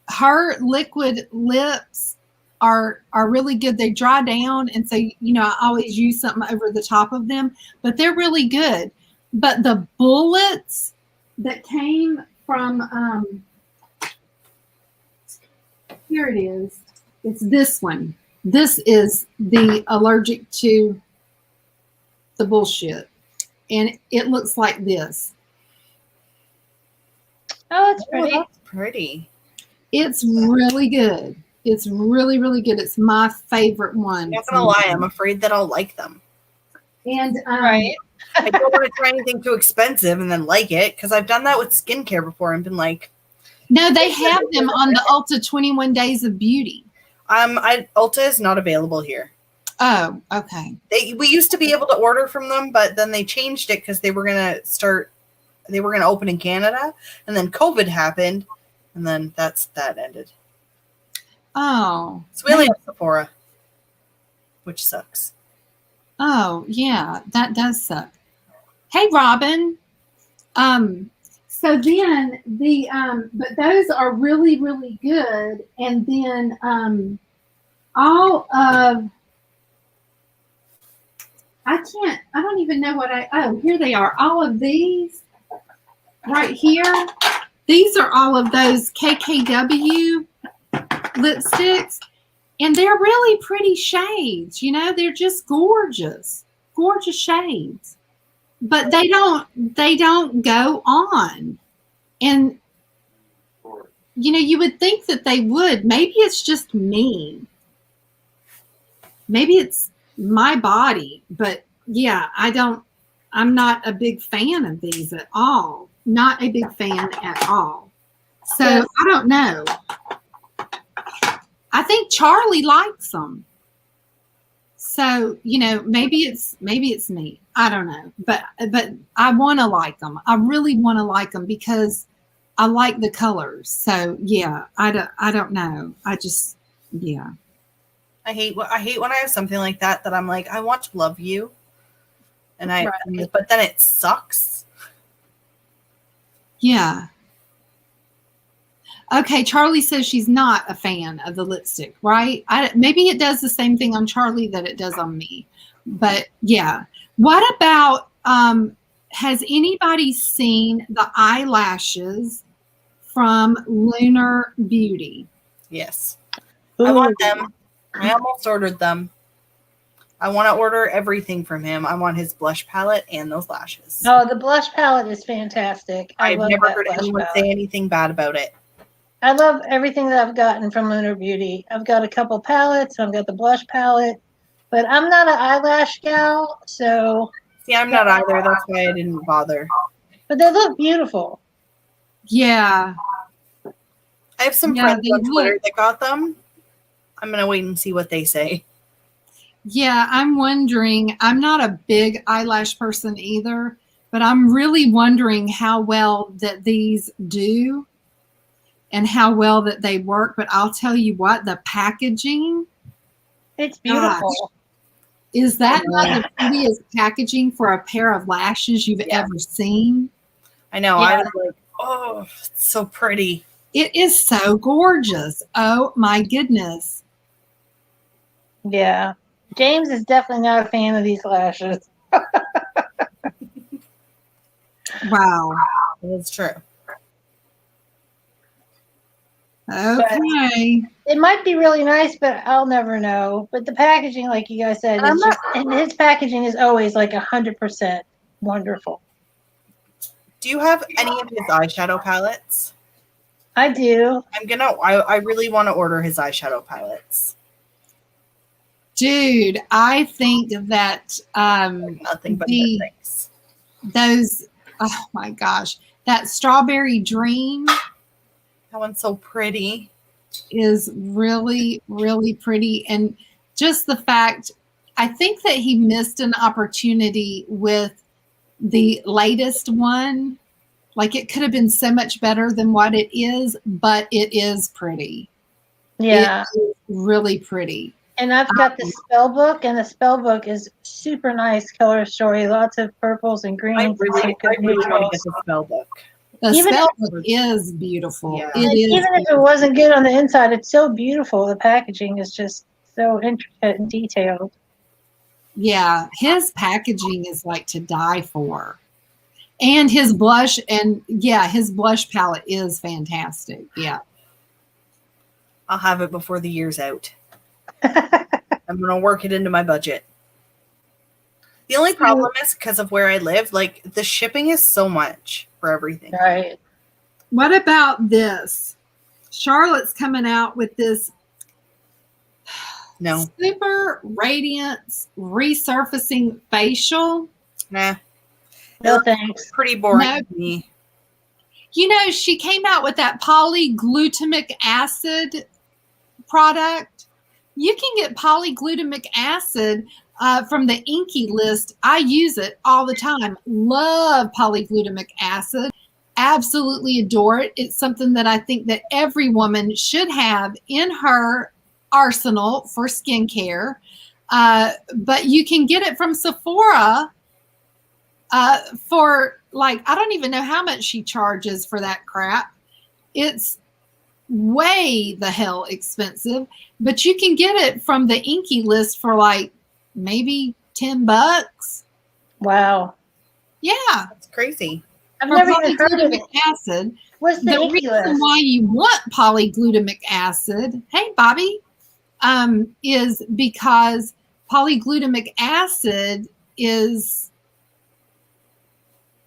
her liquid lips are really good. They dry down, and so I always use something over the top of them, but they're really good. But the bullets that came from here it is. It's this one. This is the allergic to the bullshit, and it looks like this. Oh, it's pretty. Oh, that's pretty. It's really good. It's really, really good. It's my favorite one. I'm not gonna lie, I'm afraid that I'll like them. And Right. I don't want to try anything too expensive and then like it, because I've done that with skincare before and been like, no, they have them on the Ulta 21 Days of Beauty. Ulta is not available here. Oh, okay. We used to be able to order from them, but then they changed it because they were gonna open in Canada, and then COVID happened, and then that ended. Oh. So we only have Sephora, which sucks. Oh, yeah, that does suck. Hey, Robin. So then but those are really, really good. And then I don't even know here they are. All of these right here. These are all of those KKW lipsticks. And they're really pretty shades, they're just gorgeous shades. But they don't go on. And you would think that they would. Maybe it's just me. Maybe it's my body, but yeah, I'm not a big fan of these at all. Not a big fan at all. So Yes. I don't know. I think Charlie likes them. So, maybe it's me. I don't know. But I want to like them. I really want to like them because I like the colors. So, yeah, I don't know. Yeah. I hate when I have something like that I'm like, I want to love you, and but then it sucks. Yeah. Okay, Charlie says she's not a fan of the lipstick, right? Maybe it does the same thing on Charlie that it does on me. But yeah. What about, has anybody seen the eyelashes from Lunar Beauty? Yes. I want them. I almost ordered them. I want to order everything from him. I want his blush palette and those lashes. Oh, the blush palette is fantastic. I've love never that heard blush anyone palette. say anything bad about it. I love everything that I've gotten from Lunar Beauty. I've got a couple palettes. I've got the blush palette, but I'm not an eyelash gal, so. See, I'm not either. That's why I didn't bother. But they look beautiful. Yeah. I have some friends on Twitter that got them. I'm going to wait and see what they say. Yeah, I'm wondering. I'm not a big eyelash person either, but I'm really wondering how well that these do and how well that they work. But I'll tell you what, the packaging. It's beautiful. Gosh, is that not the prettiest packaging for a pair of lashes you've ever seen? I know. Yeah. I was like, oh, it's so pretty. It is so gorgeous. Oh, my goodness. Yeah. James is definitely not a fan of these lashes. Wow. That's true. Okay. It might be really nice, but I'll never know. But the packaging, like you guys said, and his packaging is always like 100% wonderful. Do you have any of his eyeshadow palettes? I do. I really want to order his eyeshadow palettes. Dude, I think that Nothing but good things. Those, oh my gosh, that Strawberry Dream. That one's so pretty. Is really, really pretty. And just the fact, I think that he missed an opportunity with the latest one. Like, it could have been so much better than what it is, but it is pretty. Yeah. It is really pretty. And I've got the spell book, and the spell book is super nice color story. Lots of purples and greens. I really want to get the spell book. The Even spell book is beautiful. Yeah. It is. Even if it wasn't good on the inside, it's so beautiful. The packaging is just so intricate and detailed. Yeah, his packaging is like to die for. And his blush, and yeah, his blush palette is fantastic. Yeah. I'll have it before the year's out. I'm going to work it into my budget. The only problem is because of where I live, like the shipping is so much for everything. Right. What about this? Charlotte's coming out with this super radiance resurfacing facial. Nah. No thanks. Pretty boring to me. You know, she came out with that polyglutamic acid product. You can get polyglutamic acid from the Inky list. I use it all the time. Love polyglutamic acid. Absolutely adore it. It's something that I think that every woman should have in her arsenal for skincare. But you can get it from Sephora for like, I don't even know how much she charges for that crap. It's way the hell expensive, but you can get it from the Inky list for like maybe $10. Wow. Yeah. That's crazy. I've never even heard of it. Acid. What's the Inky reason list? why you want polyglutamic acid, hey Bobby, is because polyglutamic acid is,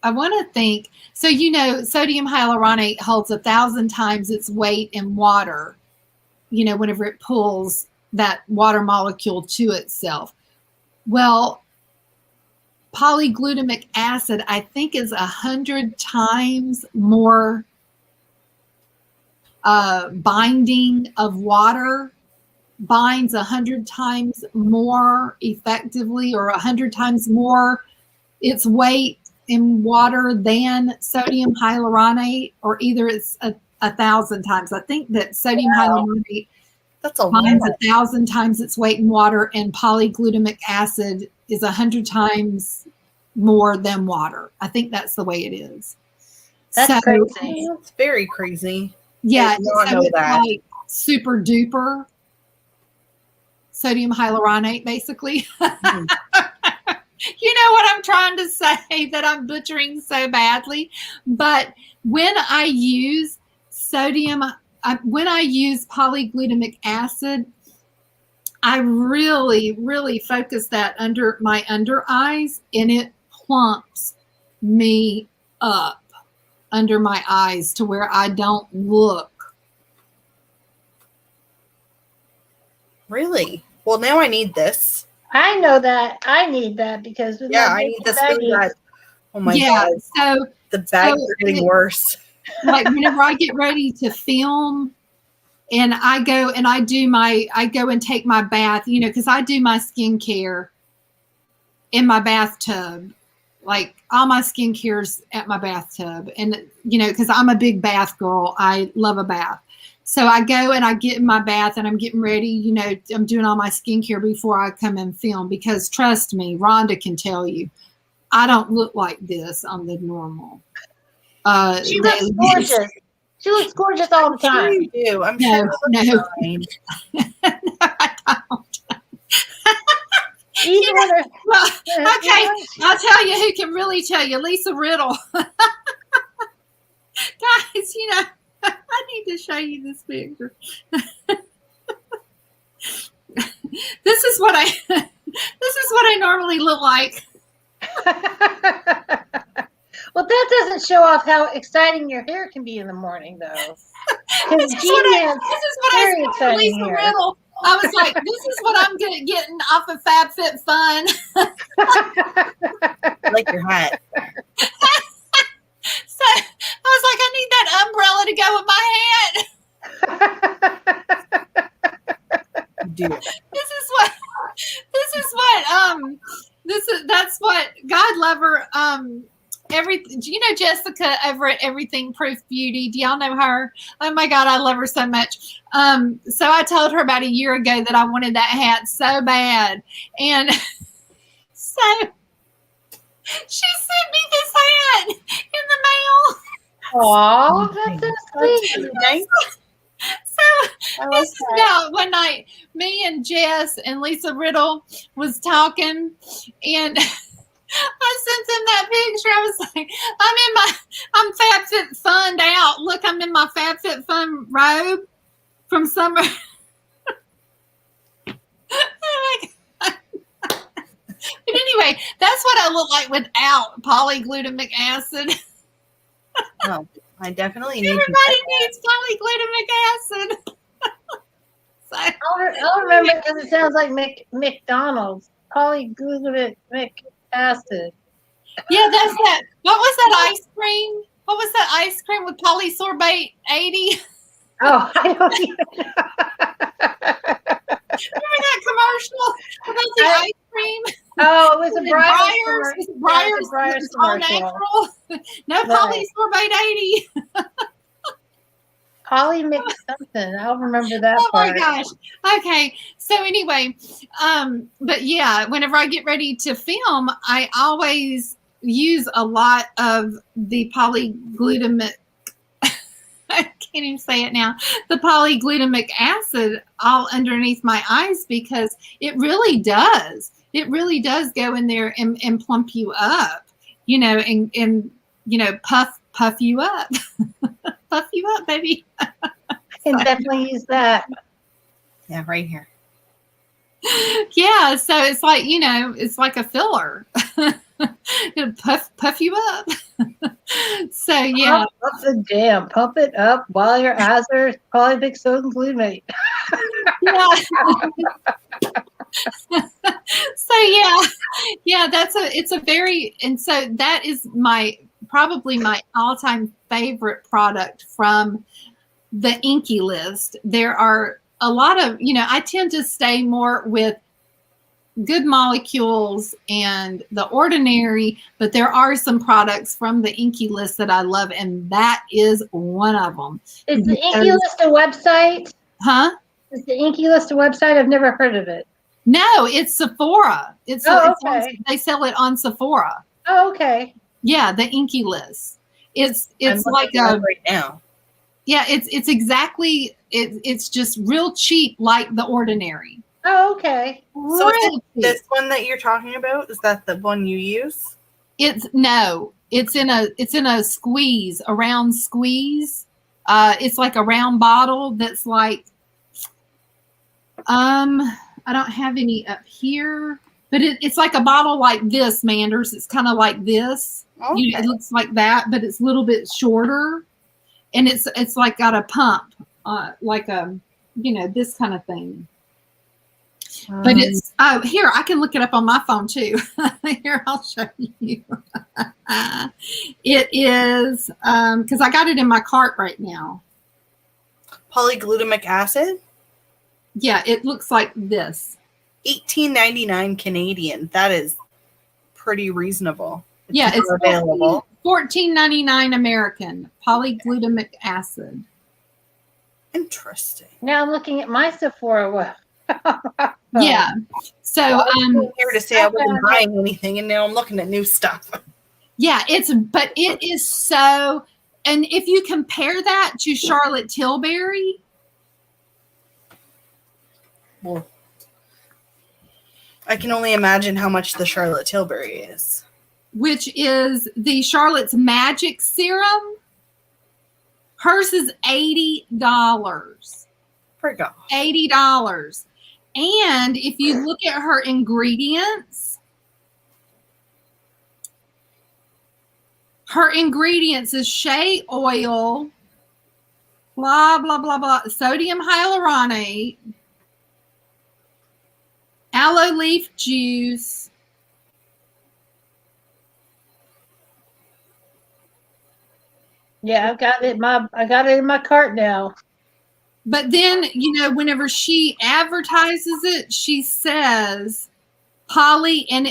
I want to think, so you know, sodium hyaluronate holds 1,000 times its weight in water, you know, whenever it pulls that water molecule to itself. Well, polyglutamic acid, I think, is 100 times more binding of water, binds 100 times more effectively, or 100 times more its weight in water than sodium hyaluronate, or either it's 1,000 times. I think that sodium hyaluronate That's a binds lot. 1,000 times its weight in water, and polyglutamic acid is 100 times more than water. I think that's the way it is. That's crazy. That's very crazy. Yeah, I did not know it's that. like super duper sodium hyaluronate, basically. You know what I'm trying to say that I'm butchering so badly. But when I use when I use polyglutamic acid, I really, really focus that under my under eyes, and it plumps me up under my eyes to where I don't look. Really? Well, now I need this. I know that. I need that because with Yeah, I need this really bad. Oh my God. So the bags are getting worse. Like whenever I get ready to film and I go and I go and take my bath, you know, because I do my skincare in my bathtub. Like all my skincare's at my bathtub. And, you know, because I'm a big bath girl. I love a bath. So I go and I get in my bath and I'm getting ready, you know, I'm doing all my skincare before I come and film, because trust me, Rhonda can tell you, I don't look like this on the normal. She looks gorgeous. She looks gorgeous all the time. You do. I'm No, sure no. no, I don't. Even when Well, okay, I'll tell you who can really tell you, Lisa Riddle. Guys, you know, I need to show you this picture. This is what I normally look like. Well, that doesn't show off how exciting your hair can be in the morning, though. This is what very I said to exciting Lisa hair. Riddle. I was like, this is what I'm getting off of FabFitFun. I like your hat. So I was like, I need that umbrella to go with my hat. You do. This is what love her. Do you know Jessica over at Everything Proof Beauty? Do y'all know her? Oh my God, I love her so much. So I told her about a year ago that I wanted that hat so bad, and so she sent me this hat in the mail. Aw, that's so sweet. So this is about one night, me and Jess and Lisa Riddle was talking, and I sent them that picture. I was like, I'm FabFitFun out. Look, I'm in my FabFitFun robe from summer. Oh my God. But anyway, that's what I look like without polyglutamic acid. Oh, I definitely need Everybody needs polyglutamic acid. So, I'll remember because it sounds like McDonald's. Polyglutamic acid. yeah, that's that. What was that ice cream? What was that ice cream with polysorbate 80? Oh, I don't even Remember that commercial about the ice cream? Oh, it was a Breyers. Breyers All commercial. natural. No polysorbate 80. Polly mix something. I'll remember that Oh part. my gosh. Okay. So anyway, but yeah, whenever I get ready to film, I always use a lot of the polyglutamic. I can't even say it now. The polyglutamic acid all underneath my eyes because it really does. It really does go in there and plump you up, and puff you up. Puff you up, baby. I can definitely use that. Yeah, right here. Yeah, so it's like, it's like a filler. It'll puff you up. So yeah. Pump the jam. Pump it up while your eyes are polyvic sodium glutamate. Yeah. So yeah, it's a very, and so that is probably my all-time favorite product from the Inky list. There are a lot of, I tend to stay more with Good Molecules and The Ordinary, but there are some products from the Inky list that I love, and that is one of them. Is the Inky list a website? Huh? Is the Inky list a website? I've never heard of it. No, it's Sephora. Okay. They sell it on Sephora. Oh, okay. Yeah, the Inky list. It's like right now. Yeah, it's exactly it's just real cheap, like The Ordinary. Oh, okay. So is this one that you're talking about? Is that the one you use? It's in a squeeze, a round squeeze. It's like a round bottle that's like I don't have any up here, but it's like a bottle like this, Manders. It's kind of like this. Okay. It looks like that, but it's a little bit shorter, and it's like got a pump, like a this kind of thing. But it's here. I can look it up on my phone too. Here, I'll show you. It is because I got it in my cart right now. Polyglutamic acid. Yeah, it looks like this. $18.99 Canadian. That is pretty reasonable. Yeah, it's available. $14.99 American. Polyglutamic acid. Interesting. Now I'm looking at my Sephora. Yeah. So I'm here to say I wasn't buying anything, and now I'm looking at new stuff. Yeah, but it is so. And if you compare that to Charlotte Tilbury, well, I can only imagine how much the Charlotte Tilbury is. Which is the Charlotte's Magic Serum. Hers is $80. For gosh. $80. And if you look at her ingredients, is shea oil, blah, blah, blah, blah, sodium hyaluronate, aloe leaf juice, Yeah, I got it in my cart now. but then, whenever she advertises it, she says and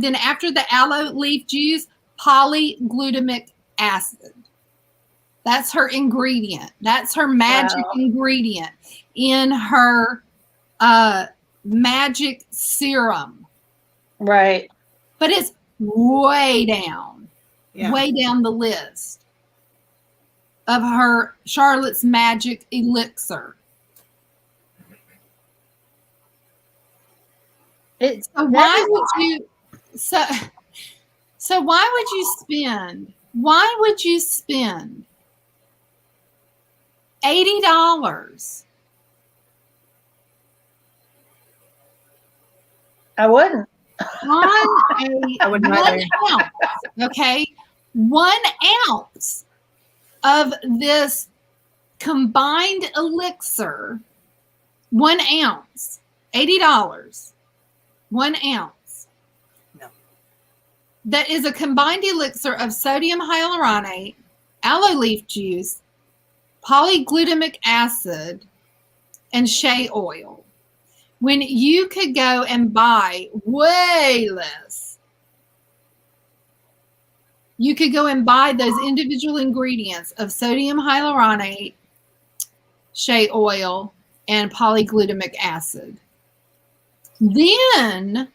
then after the aloe leaf juice, polyglutamic acid. That's her ingredient. That's her magic ingredient in her magic serum. Right. But it's way down the list of her Charlotte's Magic Elixir. So why would you spend $80? I wouldn't. I wouldn't either. 1 ounce, okay? 1 ounce of this combined elixir, 1 ounce, $80. 1 ounce. No. That is a combined elixir of sodium hyaluronate, aloe leaf juice, polyglutamic acid, and shea oil. When you could go and buy way less, you could go and buy those individual ingredients of sodium hyaluronate, shea oil, and polyglutamic acid. Then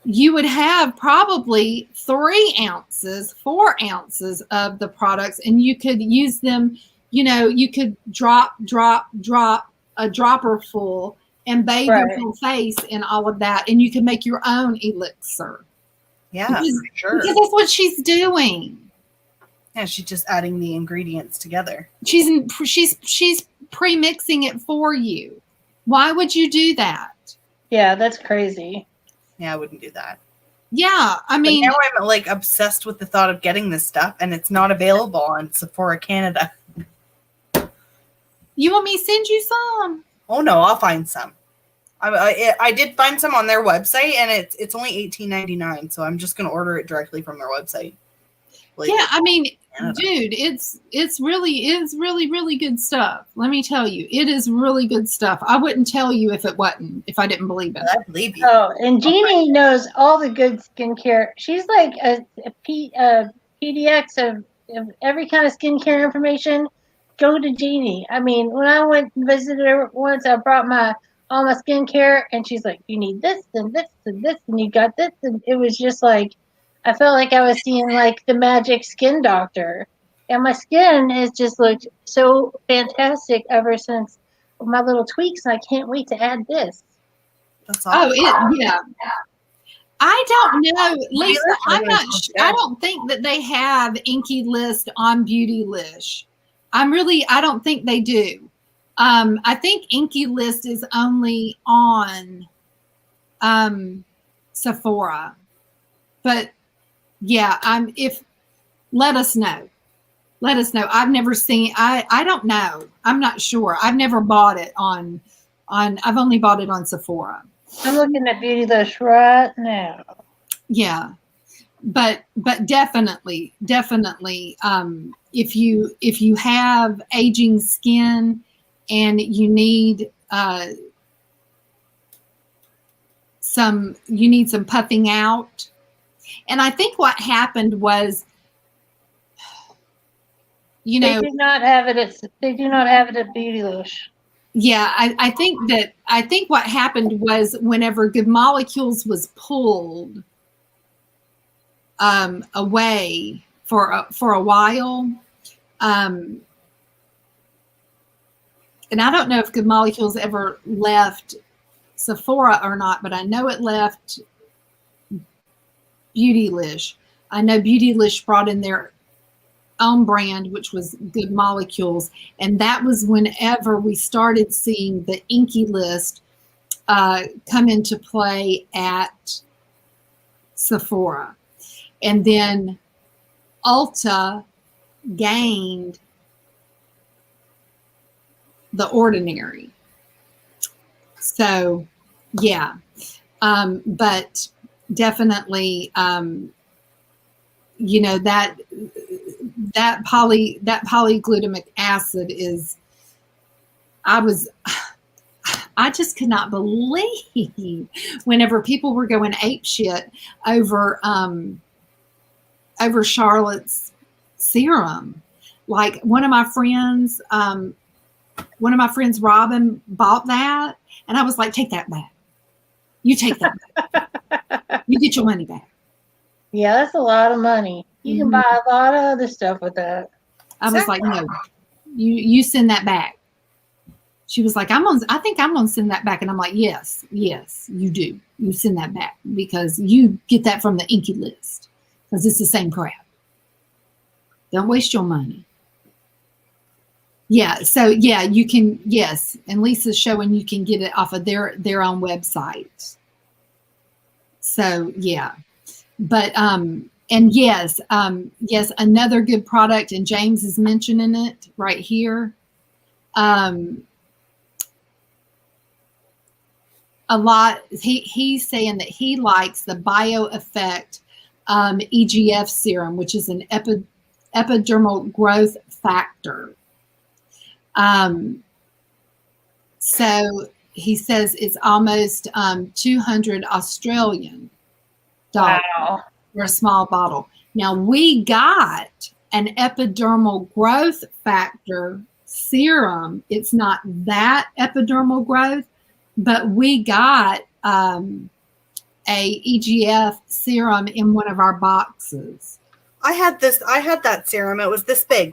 you would have probably 3 ounces, 4 ounces of the products, and you could use them, you could drop a dropper full and bathe your whole face in all of that, and you can make your own elixir. Yeah, for sure. Because that's what she's doing. Yeah, she's just adding the ingredients together. She's pre-mixing it for you. Why would you do that? Yeah, that's crazy. Yeah, I wouldn't do that. Yeah, I mean, but now I'm like obsessed with the thought of getting this stuff, and it's not available on Sephora Canada. You want me to send you some? Oh no, I'll find some. I did find some on their website, and it's only $18.99, so I'm just gonna order it directly from their website. Like, yeah, I mean, dude, it's really good stuff. Let me tell you, it is really good stuff. I wouldn't tell you if I didn't believe it. I believe you. Oh, and Jeannie knows all the good skincare. She's like a PDX of every kind of skincare information. Go to Jeannie. I mean, when I went and visited her once, I brought all my skincare, and she's like, "You need this and this and this, and you got this," and it was just like, I felt like I was seeing like the magic skin doctor, and my skin has just looked so fantastic ever since my little tweaks, and I can't wait to add this. That's awesome. Yeah. I don't know, Lisa. I'm not. I don't think that they have Inky List on Beautylish. I don't think they do. I think Inky List is only on Sephora, but yeah, let us know. Let us know. I've never seen. I don't know. I'm not sure. I've never bought it on. I've only bought it on Sephora. I'm looking at Beautylish right now. Yeah, but definitely, if you have aging skin and you need some puffing out, and I think what happened was, they do not have it at Beautylish. Yeah, I think what happened was whenever Good Molecules was pulled away for a while, and I don't know if Good Molecules ever left Sephora or not, but I know it left Beautylish. I know Beautylish brought in their own brand, which was Good Molecules, and that was whenever we started seeing the Inky List come into play at Sephora. And then Ulta gained The Ordinary. So yeah, but definitely that polyglutamic acid is, I just could not believe whenever people were going ape shit over over Charlotte's serum. Like one of my friends, Robin, bought that, and I was like, "Take that back. You take that back. You get your money back." Yeah, that's a lot of money. You can buy a lot of other stuff with that. I was like, "No, you send that back." She was like, I think I'm gonna send that back. And I'm like, yes, you do. You send that back because you get that from the Inky list because it's the same crap. Don't waste your money. Yeah. So yeah, you can, yes. And Lisa's showing you can get it off of their own website. So yeah, but, and yes, another good product, and James is mentioning it right here. A lot. He's saying that he likes the BioEffect EGF serum, which is an epidermal growth factor. So he says it's almost 200 Australian dollars for a small bottle. Now we got an epidermal growth factor serum. It's not that epidermal growth, but we got a EGF serum in one of our boxes. I had that serum. It was this big.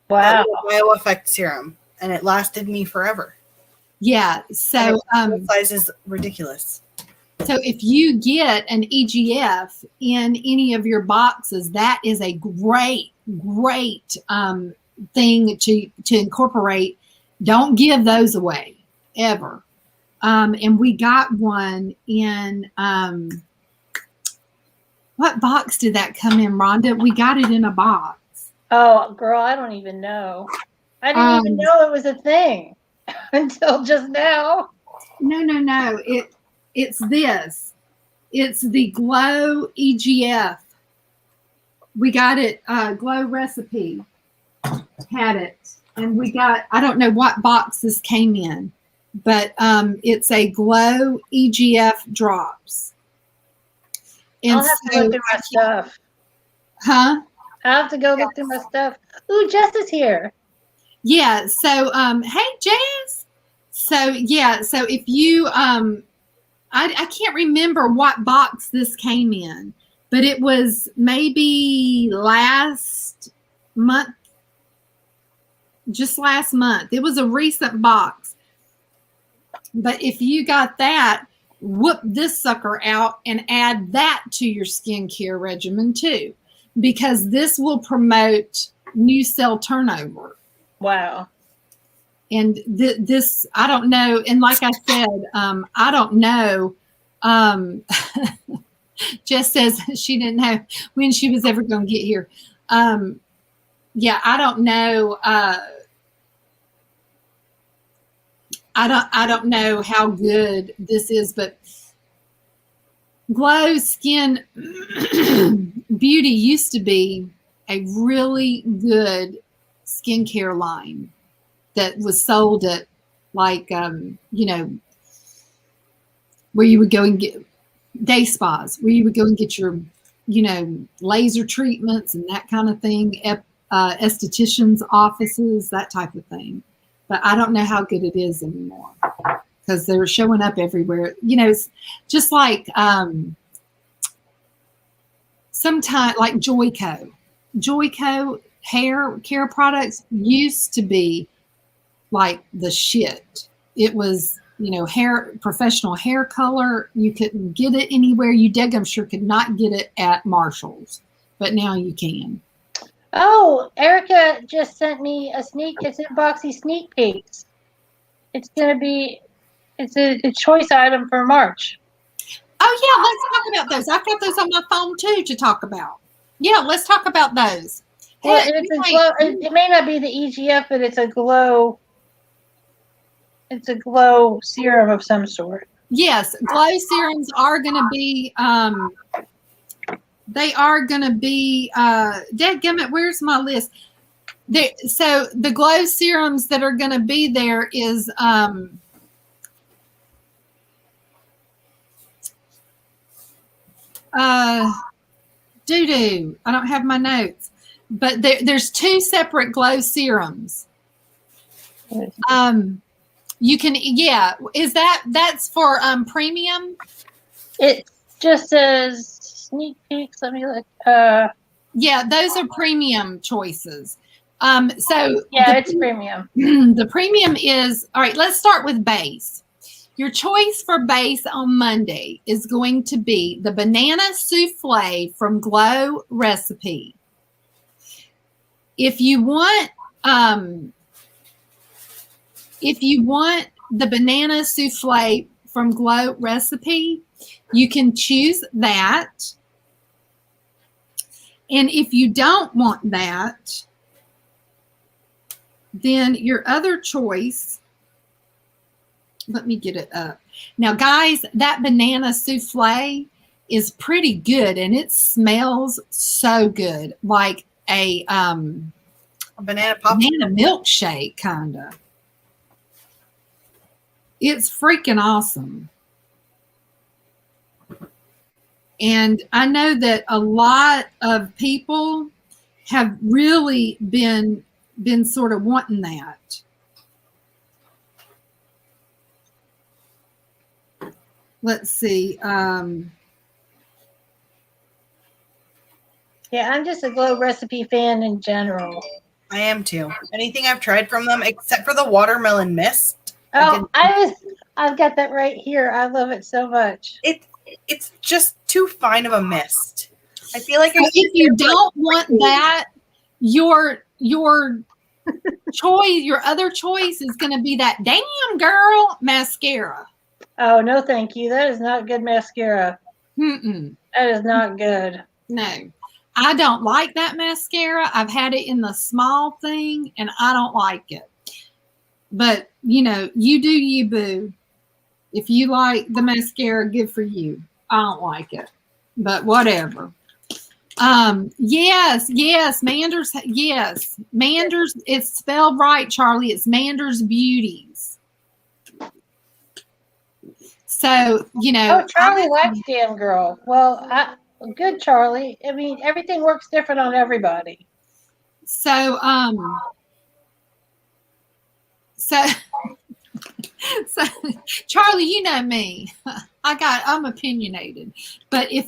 Wow. BioEffect serum, and it lasted me forever. Yeah. So the size is ridiculous. So if you get an EGF in any of your boxes, that is a great thing to incorporate. Don't give those away ever. And we got one in, what box did that come in, Rhonda? We got it in a box. Oh, girl, I don't even know. I didn't even know it was a thing until just now. No. It's this. It's the Glow EGF. We got it, Glow Recipe had it. And we got, I don't know what box this came in, but it's a Glow EGF drops. And I'll have to look through my stuff. Huh? I'll have to go look through my stuff. Ooh, Jess is here. Yeah. So, hey, Jess. So, yeah. So if you, I can't remember what box this came in, but it was maybe last month. Just last month. It was a recent box. But if you got that, whoop this sucker out and add that to your skincare regimen too, because this will promote new cell turnover. Wow. And this, I don't know. And like I said, I don't know. Jess says she didn't know when she was ever going to get here. Yeah, I don't know. I don't know how good this is, but Glow Skin Beauty used to be a really good skincare line that was sold at like, where you would go and get day spas, where you would go and get your, laser treatments and that kind of thing, estheticians' offices, that type of thing. But I don't know how good it is anymore because they're showing up everywhere. It's just like sometimes like Joico. Joico hair care products used to be like the shit. It was, professional hair color. You couldn't get it anywhere. You daggum sure could not get it at Marshall's, but now you can. Oh, Erica just sent me it's in Boxy sneak peeks. It's a choice item for March. Oh yeah, let's talk about those. I've got those on my phone too to talk about. Yeah, let's talk about those. Well, it may not be the EGF, but it's a glow. It's a glow serum of some sort. Yes, glow serums are going to be. They are going to be. Dadgummit, where's my list? So the glow serums that are going to be there is doo-doo. I don't have my notes, but there's 2 separate glow serums. You can, is that's for premium? It just says sneak peeks. Let me look. Yeah, those are premium choices. So it's premium. The premium is, all right, let's start with base. Your choice for base on Monday is going to be the banana souffle from Glow Recipe. If you want the banana souffle from Glow Recipe, you can choose that. And if you don't want that, then your other choice, let me get it up. Now, guys, that banana souffle is pretty good, and it smells so good, like a banana milkshake, kind of. It's freaking awesome. And I know that a lot of people have really been sort of wanting that. Let's see. Yeah, I'm just a Glow Recipe fan in general. I am too. Anything I've tried from them, except for the watermelon mist. Oh, I've got that right here. I love it so much. It's just too fine of a mist. I feel like if you don't want that, your choice, your other choice is going to be that Damn Girl mascara. Oh, no, thank you. That is not good mascara. Mm-mm. That is not good. No, I don't like that mascara. I've had it in the small thing, and I don't like it. But, you know, you do you, boo. If you like the mascara, good for you. I don't like it, but whatever. Yes, Manders. Yes, Manders. It's spelled right, Charlie. It's Manders Beauties. So, you know. Oh, Charlie likes Damn Girl. Well, good, Charlie. I mean, everything works different on everybody. So, so Charlie, you know me. I'm opinionated. But if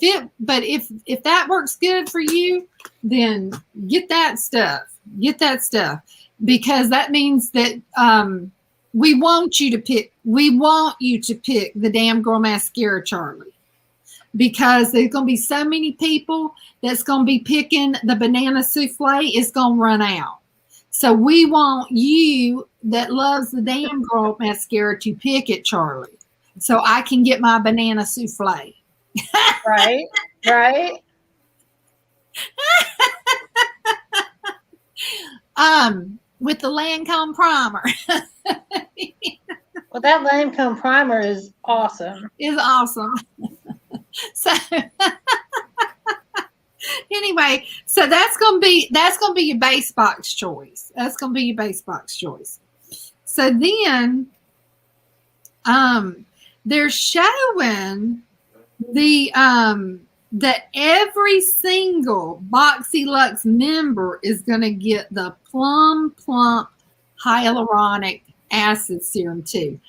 that works good for you, then get that stuff. Because that means that we want you to pick the Damn Girl mascara, Charlie. Because there's going to be so many people that's going to be picking the banana souffle, it's going to run out. So we want you that loves the Damn Girl mascara to pick it, Charlie, so I can get my banana souffle. Right. With the Lancome primer. Well, that Lancome primer is awesome. It's awesome. So anyway, so that's gonna be your base box choice. So then they're showing that every single Boxy Luxe member is gonna get the Plum Plump hyaluronic acid serum too.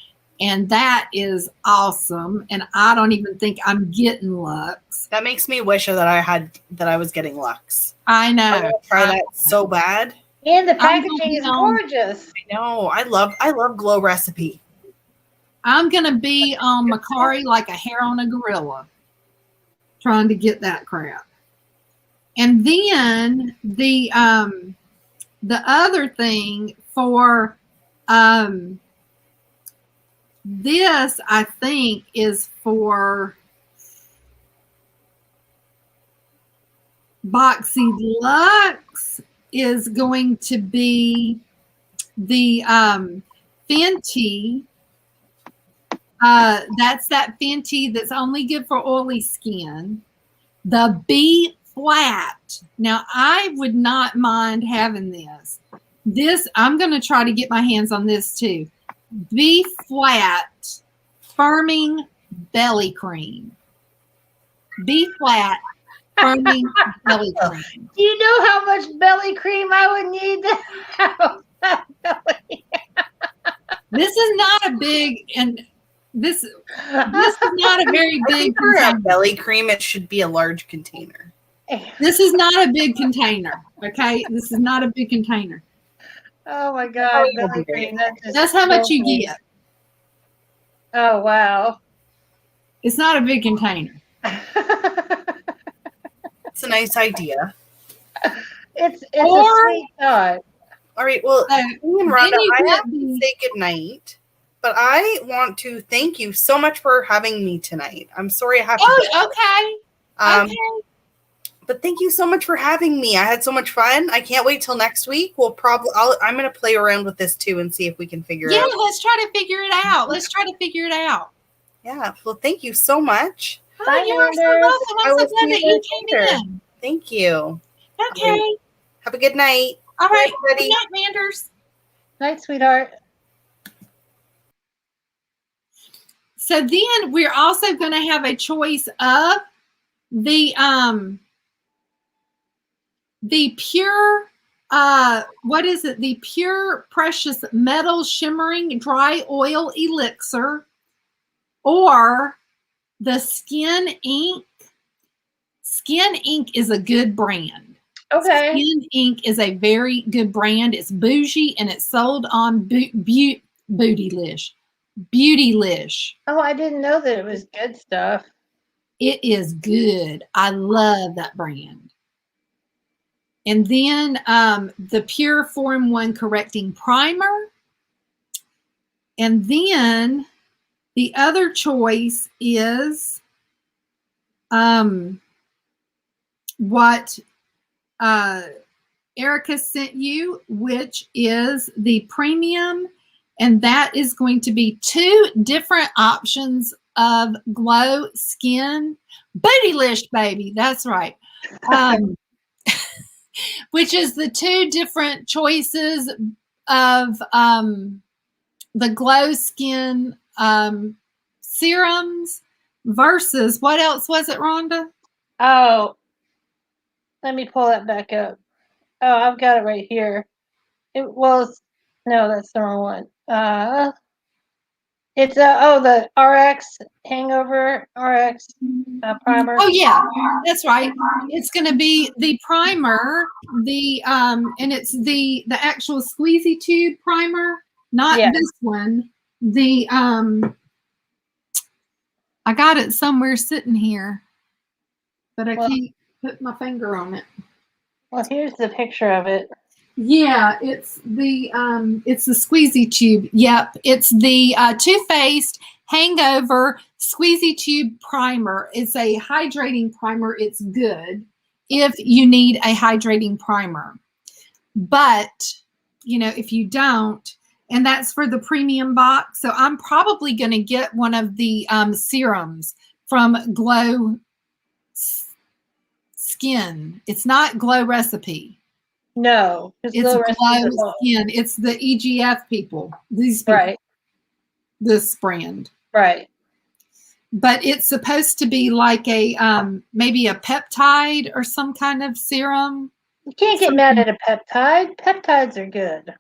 And that is awesome. And I don't even think I'm getting Luxe. That makes me wish that I was getting Luxe. I know. I want to try that so bad. And the packaging is gorgeous. I know. I love Glow Recipe. I'm gonna be on Macari like a hair on a gorilla, trying to get that crap. And then the other thing for this, I think, is for Boxy Luxe is going to be the Fenty. That's that Fenty that's only good for oily skin. The B flat. Now, I would not mind having this This, I'm going to try to get my hands on this too. Be Flat Firming Belly Cream. Be Flat Firming Belly Cream. Do you know how much belly cream I would need to have that belly? This is not a big, and this is not a very I big think for a container. belly cream, it should be a large container. This is not a big container. Okay, this is not a big container. Oh my God, Oh, belly cream. That's how much you me. get. Oh wow. It's not a big container. It's a nice idea. It's a sweet thought. All right, well, me and Rhonda, I have to the, say goodnight, but I want to thank you so much for having me tonight. I'm sorry I have to. Oh, okay. Okay. But thank you so much for having me. I had so much fun. I can't wait till next week. I'm going to play around with this too and see if we can figure it out. Yeah, let's try to figure it out. Yeah. Well, thank you so much. Bye, you are so Manders. welcome. I'm so glad that you came in. Thank you. Okay. Have a good night. All right. Bye, Good night, Manders. Night, sweetheart. So then we're also going to have a choice of the pure, what is it? The Pure Precious Metal Shimmering Dry Oil Elixir or the Skin Ink. Skin Ink is a good brand. Okay. Skin Ink is a very good brand. It's bougie and it's sold on Beautylish. Beautylish. Oh, I didn't know that it was good stuff. It is good. I love that brand. And then the Pure Form 1 Correcting Primer. And then the other choice is what Erica sent you, which is the premium. And that is going to be 2 different options of glow skin. Beautylish, baby. That's right. Which is the 2 different choices of the glow skin serums versus, what else was it, Rhonda? Oh, let me pull that back up. Oh, I've got it right here. It was, no, that's the wrong one. It's the RX Hangover RX primer. Oh yeah, that's right. It's going to be the primer, the and it's the actual squeezy tube primer, not this one. The I got it somewhere sitting here, but I can't put my finger on it. Well, here's the picture of it. Yeah, it's the squeezy tube. Yep, it's the Too Faced Hangover Squeezy Tube Primer. It's a hydrating primer. It's good if you need a hydrating primer. But, you know, if you don't, and that's for the premium box. So I'm probably going to get one of the serums from Glow Skin. It's not Glow Recipe. No, it's Glow Skin. It's the EGF people. These people. Right. This brand. Right. But it's supposed to be like a maybe a peptide or some kind of serum. You can't get mad at a peptide. Peptides are good.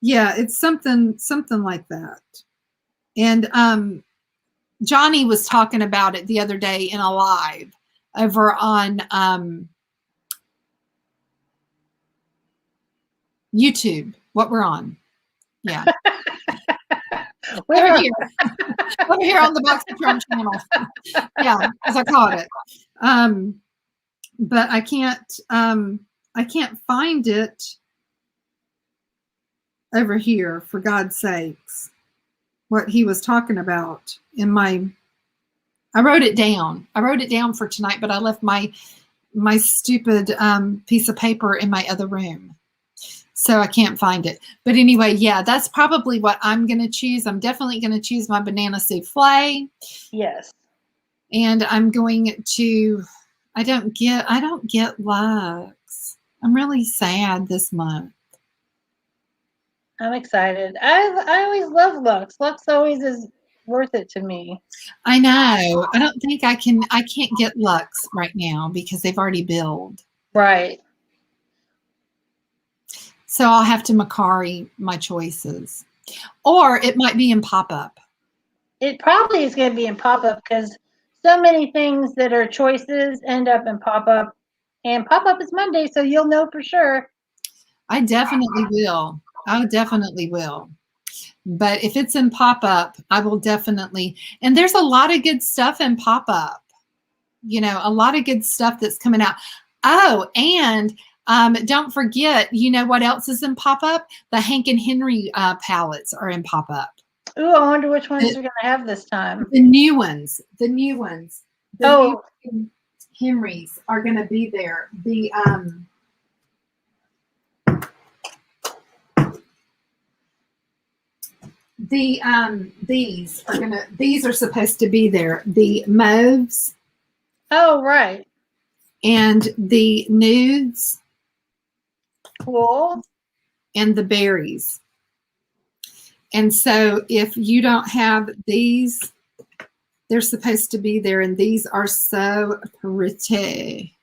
Yeah, it's something like that. And Johnny was talking about it the other day in a live over on YouTube, what we're on. Yeah. Over here on the Box of Drum channel. Yeah, as I caught it. But I can't find it over here, for God's sakes. What he was talking about in I wrote it down. I wrote it down for tonight, but I left my stupid piece of paper in my other room. So I can't find it. But anyway, yeah, that's probably what I'm going to choose. I'm definitely going to choose my banana souffle. Yes. And I'm going to, I don't get Lux. I'm really sad this month. I'm excited. I always love Lux. Lux always is worth it to me. I know. I don't think I can't get Lux right now because they've already billed. Right. So I'll have to Macari my choices. Or it might be in pop-up. It probably is going to be in pop-up because so many things that are choices end up in pop-up. And pop-up is Monday, so you'll know for sure. I definitely will. I definitely will. But if it's in pop-up, I will definitely. And there's a lot of good stuff in pop-up. You know, a lot of good stuff that's coming out. Oh, and don't forget, you know what else is in pop-up? The Hank and Henry palettes are in pop-up. Ooh, I wonder which ones you're going to have this time. The new ones. The new ones. Oh. New Henrys are going to be there. The these are supposed to be there. The mauves. Oh, right. And the nudes. Cool. And the berries. And so if you don't have these, they're supposed to be there. And these are so pretty.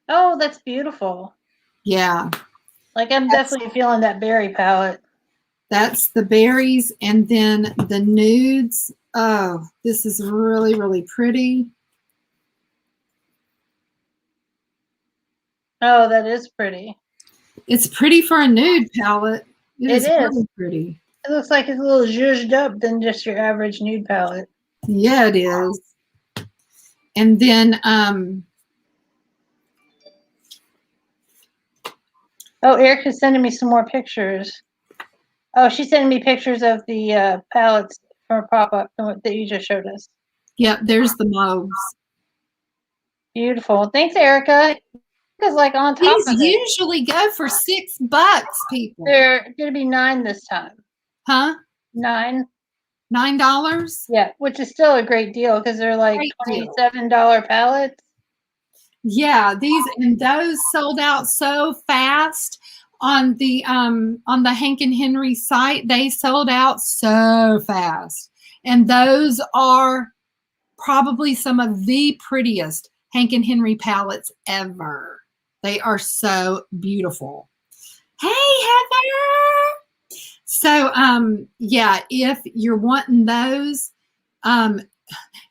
Oh, that's beautiful. Yeah. Like I'm definitely feeling that berry palette. That's the berries. And then the nudes. Oh, this is really, really pretty. Oh, that is pretty. It's pretty for a nude palette. It is really pretty. It looks like it's a little zhuzhed up than just your average nude palette. Yeah, it is. And then oh, Erica's sending me some more pictures. Oh, she's sending me pictures of the palettes from pop-up that you just showed us. Yep, there's the mauves. Beautiful. Thanks, Erica. Because like on top These of it, usually go for $6, people. they're going to be $9 this time. Huh? $9. $9? Yeah, which is still a great deal because they're like $27 palettes. Yeah, those sold out so fast on the Hank and Henry site. They sold out so fast. And those are probably some of the prettiest Hank and Henry palettes ever. They are so beautiful. Hey, Heather. So, yeah, if you're wanting those,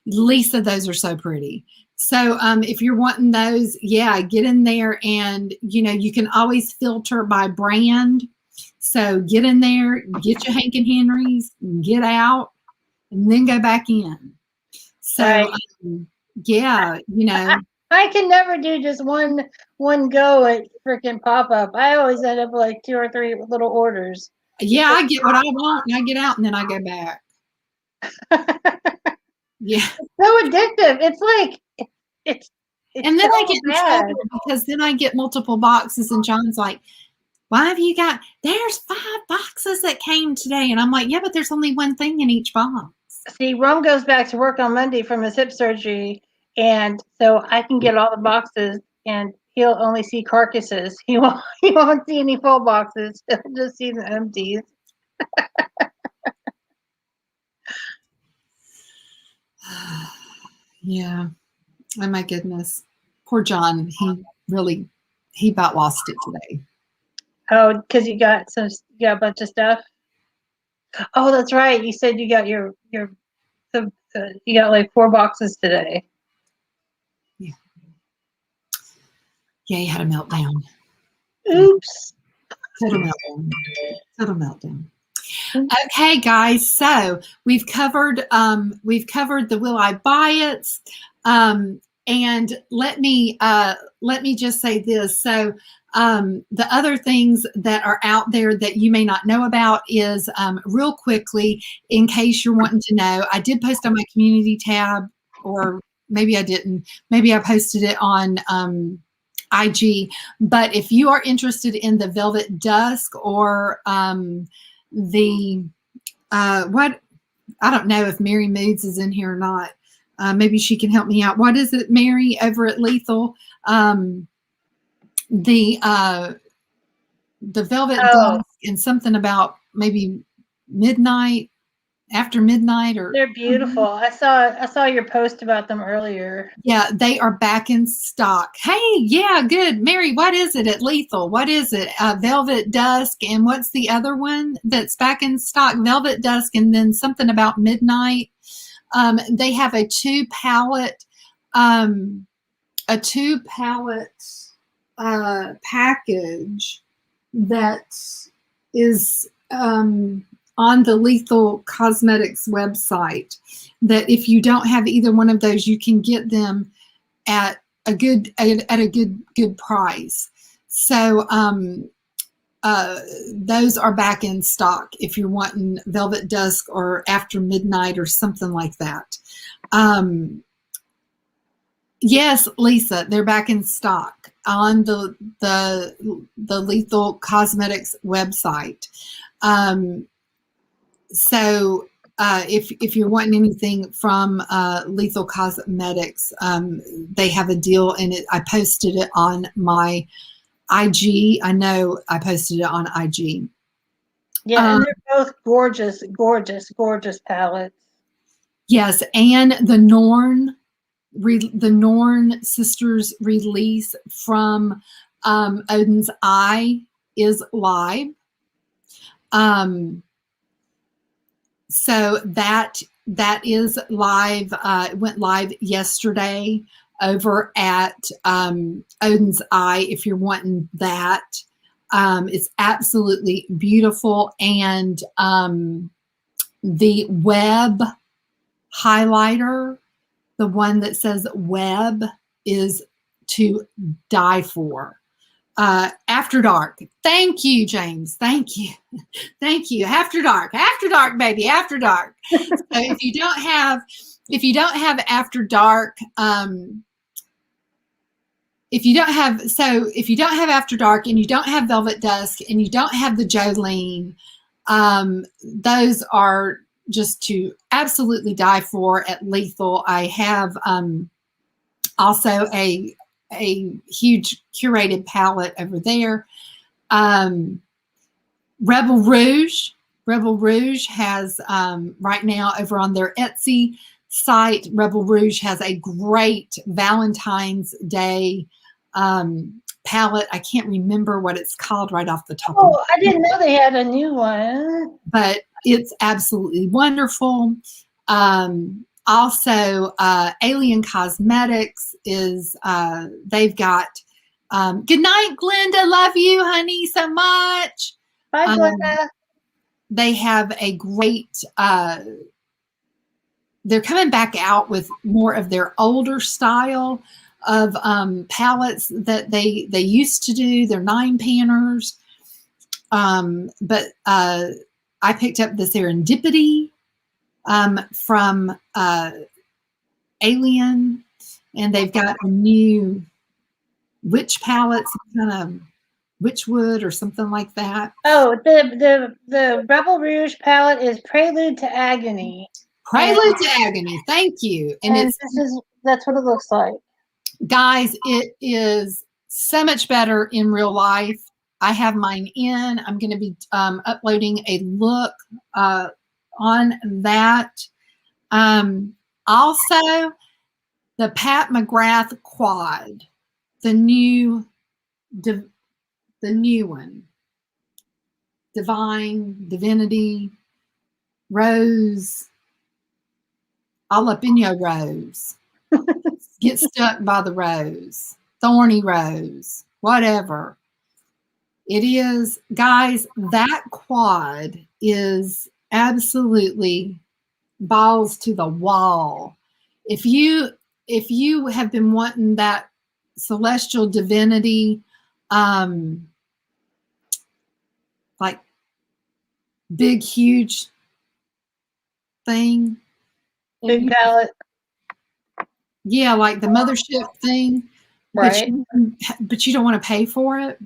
Lisa, those are so pretty. So, if you're wanting those, yeah, get in there and, you know, you can always filter by brand. So get in there, get your Hank and Henry's, get out, and then go back in. So, right. Yeah, you know. I can never do just one go at freaking pop-up. I always end up with like 2 or 3 little orders. Yeah, I get what I want and I get out and then I go back. Yeah. It's so addictive. It's like it's and then so I get in trouble because then I get multiple boxes and John's like, why have you got, there's 5 boxes that came today. And I'm like, yeah, but there's only one thing in each box. See, Rome goes back to work on Monday from his hip surgery. And so I can get all the boxes and he'll only see carcasses. He won't see any full boxes. He'll just see the empties. Yeah. Oh my goodness. Poor John. He about lost it today. Oh, because you got a bunch of stuff. Oh, that's right. You said you got you got like 4 boxes today. Yeah. Yeah, he had a meltdown. Oops. Total meltdown. Total meltdown. Okay, guys. So we've covered the Will I Buy It? And let me just say this. So the other things that are out there that you may not know about is real quickly, in case you're wanting to know, I did post on my community tab, or maybe I didn't. Maybe I posted it on IG. But if you are interested in the Velvet Dusk or the what, I don't know if Mary Moods is in here or not. Maybe she can help me out. What is it, Mary, over at Lethal? The Velvet Dusk and something about maybe midnight, after midnight, or They're beautiful. I saw your post about them earlier. yeah, they are back in stock. Hey, yeah, good. Mary, what is it at Lethal? What is it? Velvet Dusk, and what's the other one that's back in stock? Velvet Dusk, and then something about midnight. They have a two palette package that is on the Lethal Cosmetics website, that if you don't have either one of those, you can get them at a good price. So those are back in stock if you're wanting Velvet Dusk or After Midnight or something like that. Yes, Lisa, they're back in stock on the Lethal Cosmetics website. So if you're wanting anything from Lethal Cosmetics, they have a deal, and I posted it on my IG. I know I posted it on IG. Yeah, and they're both gorgeous, gorgeous, gorgeous palettes. Yes, and the Norn sisters release from Odin's Eye is live. So that is live. It went live yesterday over at Odin's Eye. If you're wanting that, it's absolutely beautiful. And the web highlighter, the one that says web, is to die for. After Dark. Thank you, James. Thank you. Thank you. After Dark, baby, After Dark. So if you don't have After Dark, if you don't have After Dark, and you don't have Velvet Dusk, and you don't have the Jolene, those are just to absolutely die for at Lethal. I have also a huge curated palette over there. Rebel Rouge has right now over on their Etsy site. Rebel Rouge has a great Valentine's Day palette. I can't remember what it's called right off the top. Oh, I didn't know they had a new one. But it's absolutely wonderful. Also, Alien Cosmetics is, they've got, good night, Glenda. Love you, honey, so much. Bye, Glenda. They have a great, they're coming back out with more of their older style of palettes that they used to do. They're 9-panners. But I picked up the Serendipity from Alien, and they've got a new witch palette, some kind of witchwood or something like that. Oh, the Rebel Rouge palette is Prelude to Agony. Prelude to Agony. Thank you. And that's what it looks like. Guys, it is so much better in real life. I have mine in. I'm going to be uploading a look on that. Also, the Pat McGrath quad, the new one, Divinity, Rose, all up in your rose. Get stuck by the rose, thorny rose, whatever it is. Guys, that quad is absolutely balls to the wall. If you have been wanting that Celestial Divinity, like big, huge thing. Big palette. Yeah, like the mothership thing. Right. But you don't want to pay for it.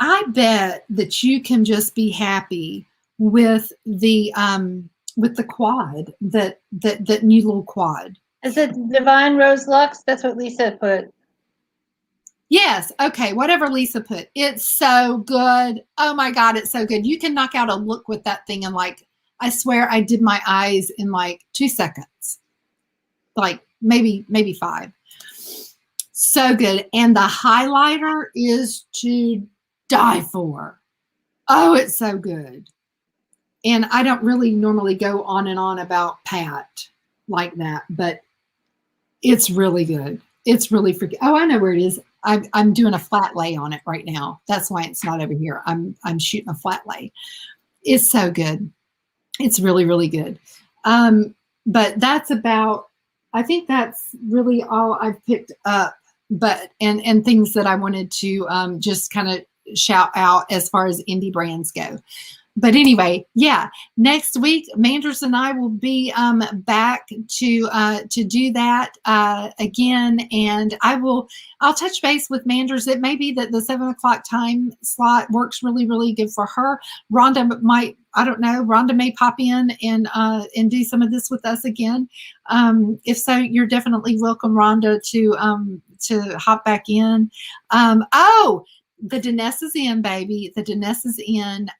I bet that you can just be happy with the quad, that new little quad. Is it Divine Rose Luxe? That's what Lisa put. Yes. Okay. Whatever Lisa put. It's so good. Oh my God. It's so good. You can knock out a look with that thing. And like, I swear I did my eyes in like 2 seconds, like maybe 5. So good. And the highlighter is to die for. Oh, it's so good. And I don't really normally go on and on about Pat like that, but it's really good. It's really freaking. Oh, I know where it is. I'm doing a flat lay on it right now. That's why it's not over here. I'm shooting a flat lay. It's so good. It's really, really good. But that's about, I think that's really all I've picked up, but, and things that I wanted to just kind of shout out as far as indie brands go. But anyway, yeah, next week, Manders and I will be back to do that again. And I'll touch base with Manders. It may be that the 7 o'clock time slot works really, really good for her. Rhonda might, I don't know, Rhonda may pop in and do some of this with us again. If so, you're definitely welcome, Rhonda, to hop back in. Oh, the Daness is in, baby. The Daness is in.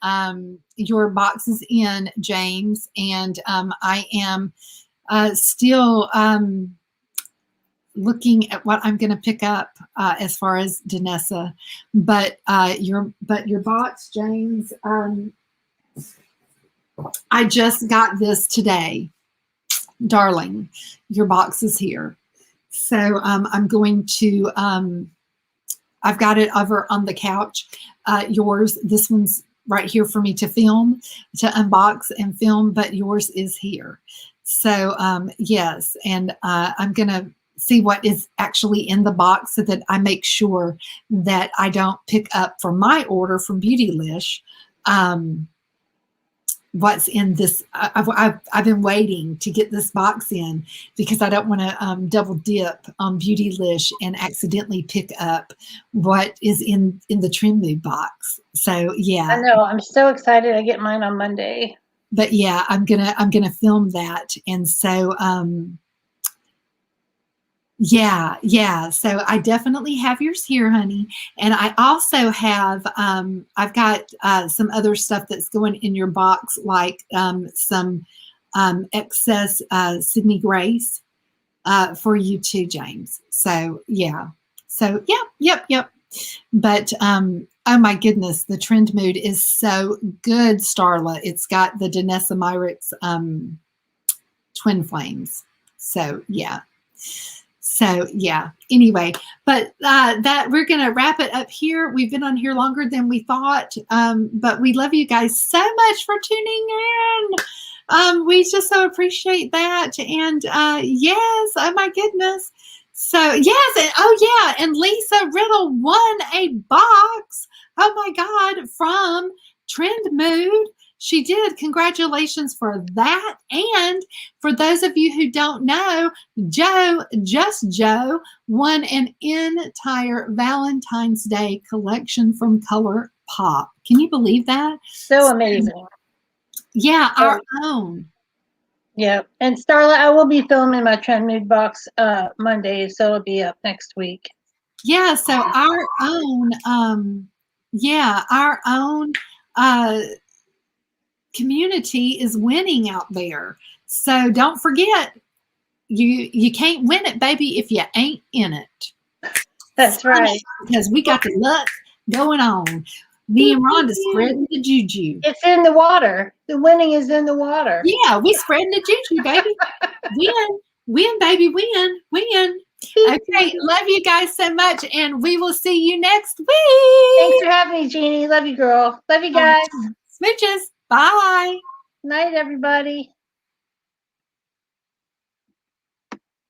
Your box is in, James. And I am still looking at what I'm going to pick up as far as Danessa. But your box, James, I just got this today. Darling, your box is here. So I'm going to... I've got it over on the couch. Yours, this one's right here for me to film, to unbox and film, but yours is here. So yes, and I'm going to see what is actually in the box so that I make sure that I don't pick up for my order from Beautylish what's in this. I've been waiting to get this box in because I don't want to double dip on Beautylish and accidentally pick up what is in the Trim Mood box. So yeah, I know. I'm so excited. I get mine on Monday. But yeah, I'm gonna film that, and so yeah. So I definitely have yours here, honey. And I also have, I've got some other stuff that's going in your box, like some excess Sydney Grace for you too, James. So yeah. So yep. But oh my goodness, the Trend Mood is so good, Starla. It's got the Danessa Myricks Twin Flames. So yeah. So yeah, anyway, but that we're going to wrap it up here. We've been on here longer than we thought, but we love you guys so much for tuning in. We just so appreciate that. And yes, oh my goodness. So yes, and oh yeah, and Lisa Riddle won a box. Oh my God, from Trend Mood. She did. Congratulations for that. And for those of you who don't know, Just Joe, won an entire Valentine's Day collection from Color Pop. Can you believe that? So amazing. Yeah, our own. Yeah. And Starla, I will be filming my Trend Mood box Monday, so it'll be up next week. Yeah, so our own, our own community is winning out there. So don't forget, you can't win it, baby, if you ain't in it. That's right. Because we got the luck going on. Me and Rhonda spreading the juju. It's in the water. The winning is in the water. Yeah, we spreading the juju, baby. Win, baby, win. Okay, love you guys so much, and we will see you next week. Thanks for having me, Jeannie. Love you, girl. Love you guys. Smooches. Bye. Night, everybody.